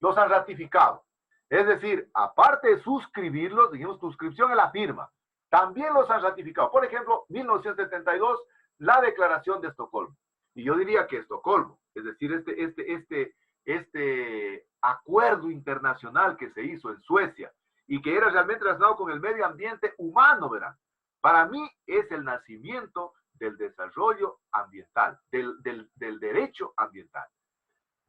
los han ratificado? Es decir, aparte de suscribirlos, digamos, suscripción es la firma, también los han ratificado. Por ejemplo, 1972, la Declaración de Estocolmo. Y yo diría que Estocolmo, es decir, este acuerdo internacional que se hizo en Suecia y que era realmente relacionado con el medio ambiente humano, verán, para mí es el nacimiento del desarrollo ambiental, del derecho ambiental.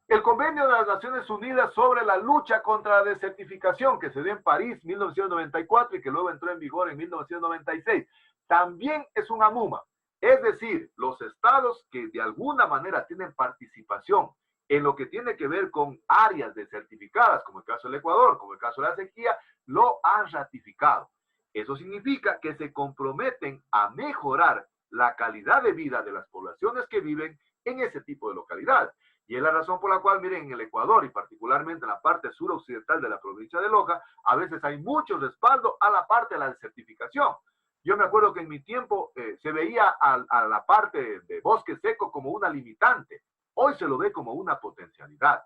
El Convenio de las Naciones Unidas sobre la lucha contra la desertificación, que se dio en París en 1994 y que luego entró en vigor en 1996, también es un AMUMA. Es decir, los estados que de alguna manera tienen participación en lo que tiene que ver con áreas desertificadas, como el caso del Ecuador, como el caso de la sequía, lo han ratificado. Eso significa que se comprometen a mejorar la calidad de vida de las poblaciones que viven en ese tipo de localidades. Y es la razón por la cual, miren, en el Ecuador y particularmente en la parte suroccidental de la provincia de Loja, a veces hay mucho respaldo a la parte de la desertificación. Yo me acuerdo que en mi tiempo se veía a la parte de bosque seco como una limitante. Hoy se lo ve como una potencialidad.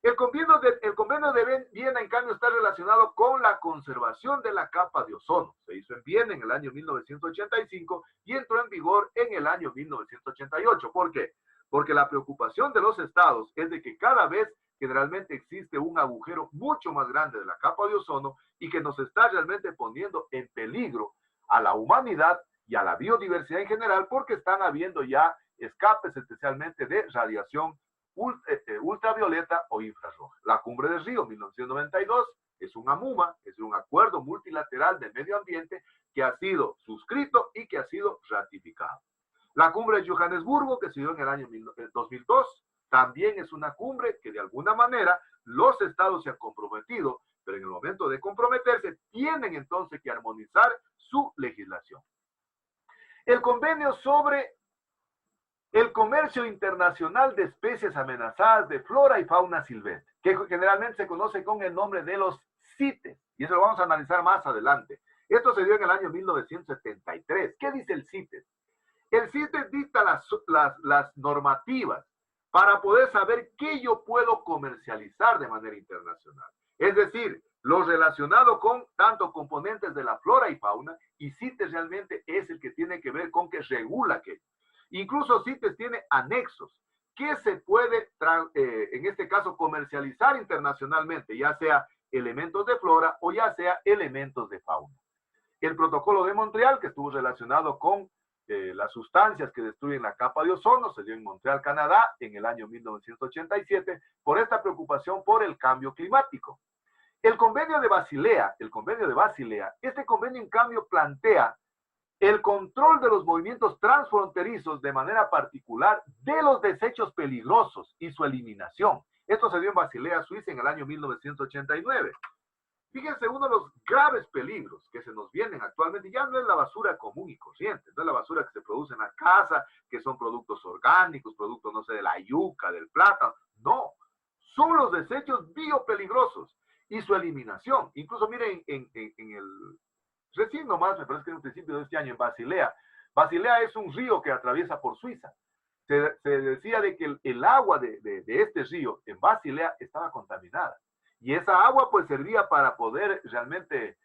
El convenio de Viena, en cambio, está relacionado con la conservación de la capa de ozono. Se hizo en Viena en el año 1985 y entró en vigor en el año 1988. ¿Por qué? Porque la preocupación de los estados es de que cada vez generalmente existe un agujero mucho más grande de la capa de ozono y que nos está realmente poniendo en peligro a la humanidad y a la biodiversidad en general, porque están habiendo ya escapes especialmente de radiación ultravioleta o infrarroja. La Cumbre de Río 1992 es un AMUMA, es un acuerdo multilateral de medio ambiente que ha sido suscrito y que ha sido ratificado. La Cumbre de Johannesburgo, que se dio en el año 2002, también es una cumbre que de alguna manera los estados se han comprometido, pero en el momento de comprometerse tienen entonces que armonizar su legislación. El convenio sobre el comercio internacional de especies amenazadas de flora y fauna silvestre, que generalmente se conoce con el nombre de los CITES, y eso lo vamos a analizar más adelante. Esto se dio en el año 1973. ¿Qué dice el CITES? El CITES dicta las normativas para poder saber qué yo puedo comercializar de manera internacional. Es decir, lo relacionado con tanto componentes de la flora y fauna, y CITES realmente es el que tiene que ver con que regula aquello. Incluso CITES tiene anexos que se puede, en este caso, comercializar internacionalmente, ya sea elementos de flora o ya sea elementos de fauna. El protocolo de Montreal, que estuvo relacionado con las sustancias que destruyen la capa de ozono, se dio en Montreal, Canadá, en el año 1987, por esta preocupación por el cambio climático. El convenio de Basilea, este convenio en cambio plantea el control de los movimientos transfronterizos de manera particular de los desechos peligrosos y su eliminación. Esto se dio en Basilea, Suiza, en el año 1989. Fíjense, uno de los graves peligros que se nos vienen actualmente ya no es la basura común y corriente, no es la basura que se produce en la casa, que son productos orgánicos, productos, no sé, de la yuca, del plátano. No, son los desechos biopeligrosos y su eliminación. Incluso miren, recién nomás, me parece que en el principio de este año, en Basilea. Basilea es un río que atraviesa por Suiza. Se decía de que el agua de este río en Basilea estaba contaminada. Y esa agua pues servía para poder realmente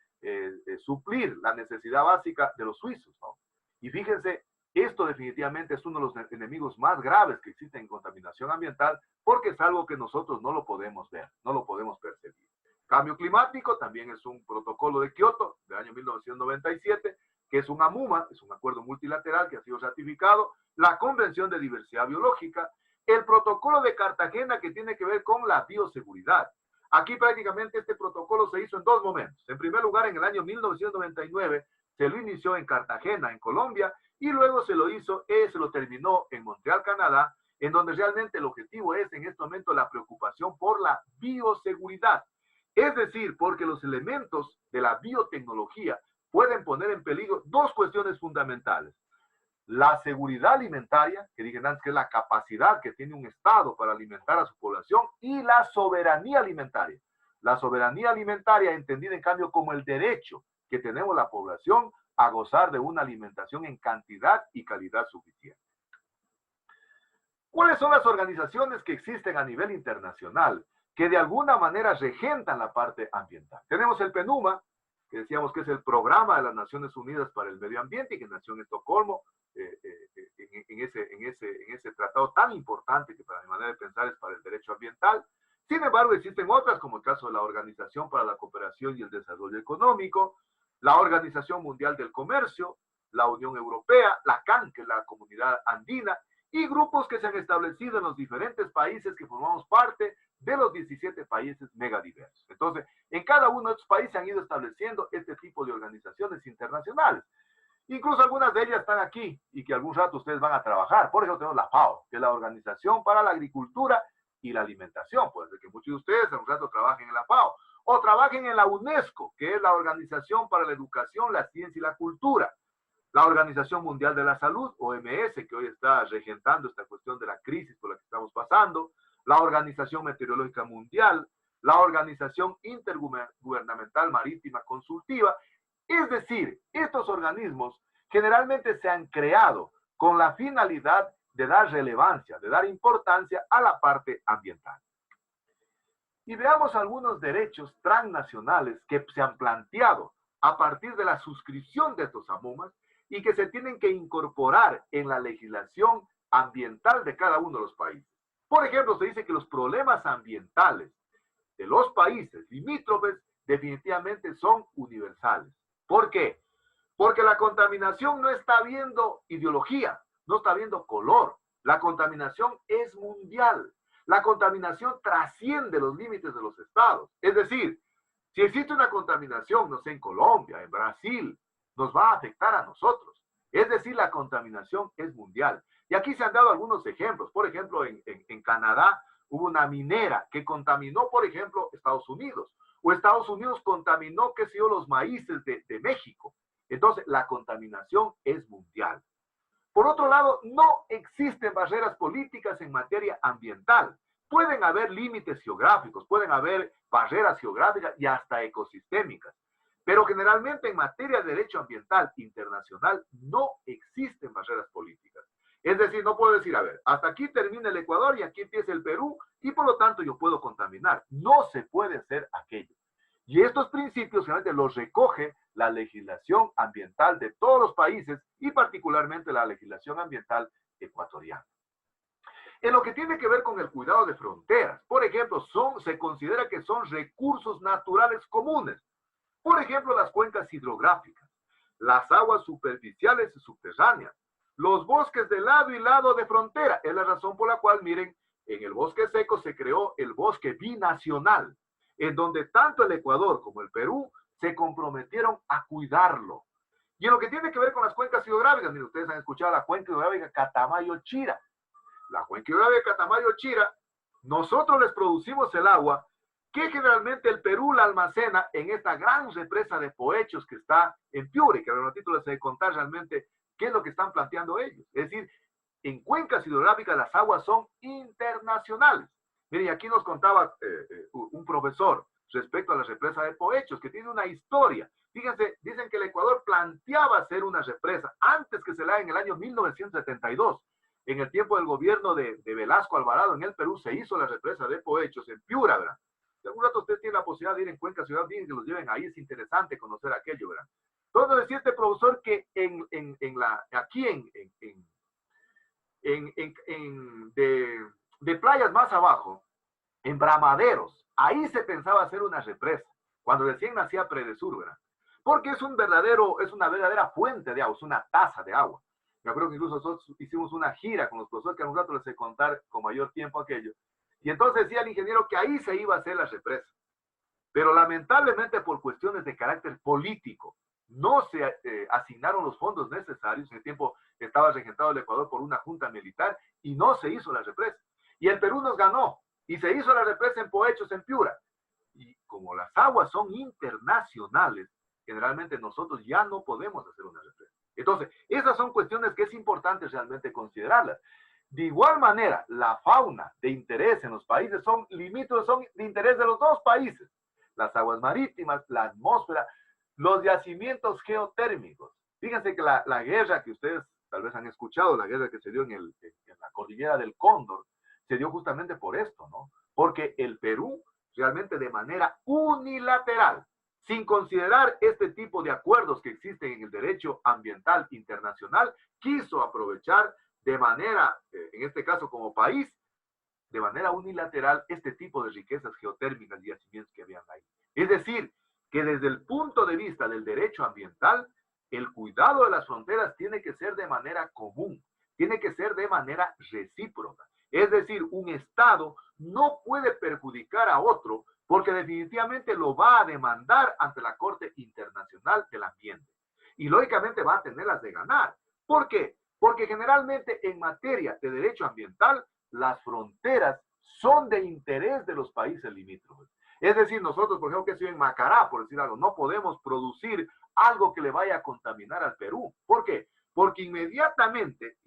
suplir la necesidad básica de los suizos, ¿no? Y fíjense, esto definitivamente es uno de los enemigos más graves que existen en contaminación ambiental, porque es algo que nosotros no lo podemos ver, no lo podemos percibir. Cambio climático también es un protocolo de Kioto del año 1997 que es un AMUMA, es un acuerdo multilateral que ha sido ratificado, la Convención de Diversidad Biológica, el Protocolo de Cartagena que tiene que ver con la bioseguridad. Aquí prácticamente este protocolo se hizo en dos momentos. En primer lugar, en el año 1999 se lo inició en Cartagena, en Colombia, y luego se lo terminó en Montreal, Canadá, en donde realmente el objetivo es en este momento la preocupación por la bioseguridad. Es decir, porque los elementos de la biotecnología pueden poner en peligro dos cuestiones fundamentales. La seguridad alimentaria, que dije antes que es la capacidad que tiene un Estado para alimentar a su población, y la soberanía alimentaria. La soberanía alimentaria entendida en cambio como el derecho que tenemos la población a gozar de una alimentación en cantidad y calidad suficiente. ¿Cuáles son las organizaciones que existen a nivel internacional que de alguna manera regentan la parte ambiental? Tenemos el PNUMA, que decíamos que es el Programa de las Naciones Unidas para el Medio Ambiente y que nació en Estocolmo, en ese tratado tan importante que para mi manera de pensar es para el derecho ambiental. Sin embargo, existen otras, como el caso de la Organización para la Cooperación y el Desarrollo Económico, la Organización Mundial del Comercio, la Unión Europea, la CAN, que es la Comunidad Andina, y grupos que se han establecido en los diferentes países que formamos parte de los 17 países megadiversos. Entonces, en cada uno de estos países se han ido estableciendo este tipo de organizaciones internacionales. Incluso algunas de ellas están aquí y que algún rato ustedes van a trabajar. Por ejemplo, tenemos la FAO, que es la Organización para la Agricultura y la Alimentación. Puede ser que muchos de ustedes algún rato trabajen en la FAO. O trabajen en la UNESCO, que es la Organización para la Educación, la Ciencia y la Cultura. La Organización Mundial de la Salud, OMS, que hoy está regentando esta cuestión de la crisis por la que estamos pasando. La Organización Meteorológica Mundial, la Organización Intergubernamental Marítima Consultiva. Es decir, estos organismos generalmente se han creado con la finalidad de dar relevancia, de dar importancia a la parte ambiental. Y veamos algunos derechos transnacionales que se han planteado a partir de la suscripción de estos AMUMAS y que se tienen que incorporar en la legislación ambiental de cada uno de los países. Por ejemplo, se dice que los problemas ambientales de los países limítrofes definitivamente son universales. ¿Por qué? Porque la contaminación no está viendo ideología, no está viendo color. La contaminación es mundial. La contaminación trasciende los límites de los estados. Es decir, si existe una contaminación, no sé, en Colombia, en Brasil, nos va a afectar a nosotros. Es decir, la contaminación es mundial. Y aquí se han dado algunos ejemplos. Por ejemplo, en Canadá hubo una minera que contaminó, por ejemplo, Estados Unidos. O Estados Unidos contaminó, qué sé yo, los maíces de México. Entonces, la contaminación es mundial. Por otro lado, no existen barreras políticas en materia ambiental. Pueden haber límites geográficos, pueden haber barreras geográficas y hasta ecosistémicas. Pero generalmente en materia de derecho ambiental internacional no existen barreras políticas. Es decir, no puedo decir, a ver, hasta aquí termina el Ecuador y aquí empieza el Perú y por lo tanto yo puedo contaminar. No se puede hacer aquello. Y estos principios realmente los recoge la legislación ambiental de todos los países y particularmente la legislación ambiental ecuatoriana. En lo que tiene que ver con el cuidado de fronteras, por ejemplo, se considera que son recursos naturales comunes. Por ejemplo, las cuencas hidrográficas, las aguas superficiales y subterráneas, los bosques de lado y lado de frontera. Es la razón por la cual, miren, en el bosque seco se creó el bosque binacional, en donde tanto el Ecuador como el Perú se comprometieron a cuidarlo. Y en lo que tiene que ver con las cuencas hidrográficas, miren, ustedes han escuchado la cuenca hidrográfica Catamayo-Chira. La cuenca hidrográfica Catamayo-Chira, nosotros les producimos el agua que generalmente el Perú la almacena en esta gran represa de Poechos que está en Piure, que a ratito les he de contar realmente qué es lo que están planteando ellos. Es decir, en cuencas hidrográficas las aguas son internacionales. Miren, aquí nos contaba un profesor respecto a la represa de Poechos, que tiene una historia. Fíjense, dicen que el Ecuador planteaba hacer una represa antes que se la haga en el año 1972. En el tiempo del gobierno de Velasco Alvarado en el Perú se hizo la represa de Poechos en Piura, ¿verdad? Si algún rato usted tiene la posibilidad de ir en Cuenca Ciudad, bien que los lleven ahí, es interesante conocer aquello, ¿verdad? Entonces decía este profesor que de playas más abajo, en Bramaderos, ahí se pensaba hacer una represa, cuando recién nacía Predesur, ¿verdad? porque es una verdadera fuente de agua, es una taza de agua. Me acuerdo que incluso nosotros hicimos una gira con los profesores, que a un rato les sé contar con mayor tiempo aquello. Y entonces decía el ingeniero que ahí se iba a hacer la represa. Pero lamentablemente por cuestiones de carácter político, no se asignaron los fondos necesarios. En el tiempo estaba regentado el Ecuador por una junta militar y no se hizo la represa. Y el Perú nos ganó y se hizo la represa en Poechos, en Piura. Y como las aguas son internacionales, generalmente nosotros ya no podemos hacer una represa. Entonces, esas son cuestiones que es importante realmente considerarlas. De igual manera, la fauna de interés en los países son limítrofes, son de interés de los dos países. Las aguas marítimas, la atmósfera, los yacimientos geotérmicos. Fíjense que la guerra que ustedes tal vez han escuchado, la guerra que se dio en la cordillera del Cóndor, se dio justamente por esto, ¿no? Porque el Perú realmente de manera unilateral, sin considerar este tipo de acuerdos que existen en el derecho ambiental internacional, quiso aprovechar de manera, en este caso como país, de manera unilateral este tipo de riquezas geotérmicas y yacimientos que habían ahí. Es decir, que desde el punto de vista del derecho ambiental, el cuidado de las fronteras tiene que ser de manera común, tiene que ser de manera recíproca. Es decir, un Estado no puede perjudicar a otro porque definitivamente lo va a demandar ante la Corte Internacional del Ambiente. Y lógicamente va a tenerlas de ganar. ¿Por qué? Porque generalmente en materia de derecho ambiental, las fronteras son de interés de los países limítrofes. Es decir, nosotros, por ejemplo, que estoy en Macará, por decir algo, no podemos producir algo que le vaya a contaminar al Perú. ¿Por qué? Porque inmediatamente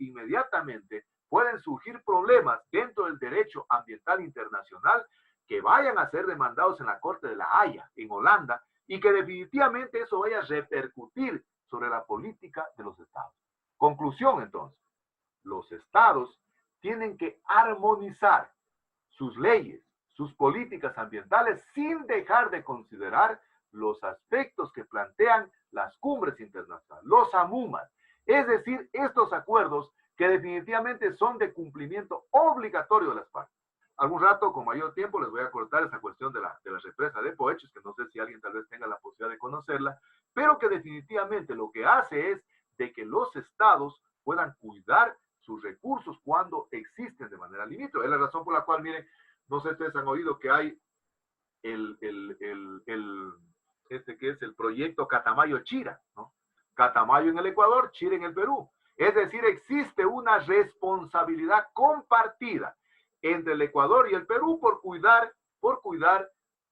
pueden surgir problemas dentro del derecho ambiental internacional que vayan a ser demandados en la Corte de la Haya, en Holanda, y que definitivamente eso vaya a repercutir sobre la política de los estados. Conclusión, entonces, los estados tienen que armonizar sus leyes, sus políticas ambientales, sin dejar de considerar los aspectos que plantean las cumbres internacionales, los AMUMAS, es decir, estos acuerdos que definitivamente son de cumplimiento obligatorio de las partes. Algún rato, con mayor tiempo, les voy a cortar esa cuestión de la represa de Poechos, que no sé si alguien tal vez tenga la posibilidad de conocerla, pero que definitivamente lo que hace es de que los estados puedan cuidar sus recursos cuando existen de manera limítrofe. Es la razón por la cual, miren, no sé si ustedes han oído que hay que es el proyecto Catamayo-Chira, ¿no? Catamayo en el Ecuador, Chira en el Perú. Es decir, existe una responsabilidad compartida entre el Ecuador y el Perú por cuidar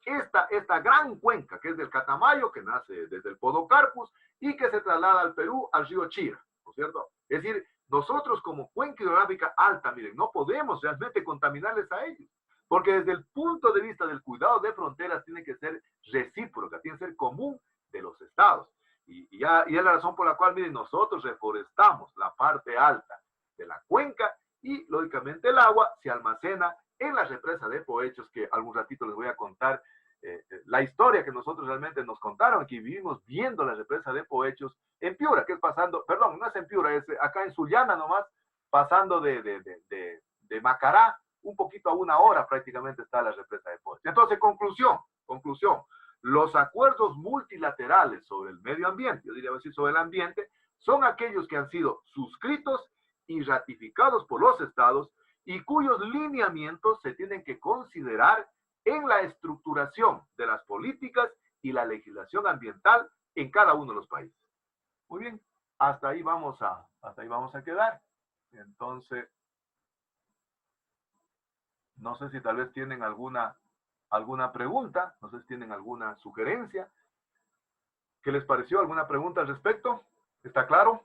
esta gran cuenca que es del Catamayo, que nace desde el Podocarpus y que se traslada al Perú, al río Chira, ¿no es cierto? Es decir, nosotros como cuenca hidrográfica alta, miren, no podemos realmente contaminarles a ellos, porque desde el punto de vista del cuidado de fronteras tiene que ser recíproca, tiene que ser común de los estados. Y es la razón por la cual, miren, nosotros reforestamos la parte alta de la cuenca y, lógicamente, el agua se almacena en la represa de Poechos, que algún ratito les voy a contar la historia que nosotros realmente nos contaron, aquí vivimos viendo la represa de Poechos en Piura, que es pasando, perdón, no es en Piura, es acá en Sullana nomás, pasando de Macará, un poquito a 1 hora prácticamente está la represa de Poechos. Entonces, conclusión, los acuerdos multilaterales sobre el medio ambiente, yo diría así, sobre el ambiente, son aquellos que han sido suscritos y ratificados por los estados y cuyos lineamientos se tienen que considerar en la estructuración de las políticas y la legislación ambiental en cada uno de los países. Muy bien, hasta ahí vamos a quedar. Entonces, no sé si tal vez tienen alguna pregunta, no sé si tienen alguna sugerencia. ¿Qué les pareció? ¿Alguna pregunta al respecto? ¿Está claro?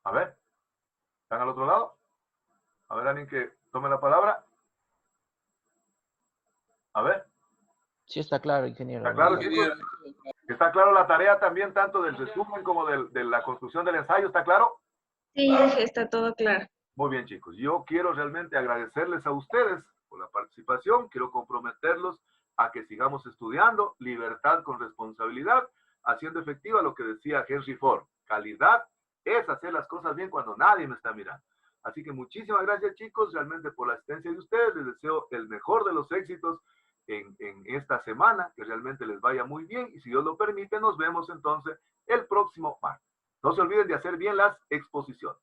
A ver, ¿están al otro lado? A ver, alguien que tome la palabra. A ver. Sí, está claro, ingeniero. ¿Está claro, chicos? ¿Está claro la tarea también, tanto del resumen como de la construcción del ensayo? ¿Está claro? Sí, está todo claro. Muy bien, chicos. Yo quiero realmente agradecerles a ustedes por la participación. Quiero comprometerlos a que sigamos estudiando libertad con responsabilidad, haciendo efectiva lo que decía Henry Ford. Calidad es hacer las cosas bien cuando nadie me está mirando. Así que muchísimas gracias, chicos, realmente por la asistencia de ustedes. Les deseo el mejor de los éxitos en esta semana, que realmente les vaya muy bien y si Dios lo permite, nos vemos entonces el próximo martes. No se olviden de hacer bien las exposiciones.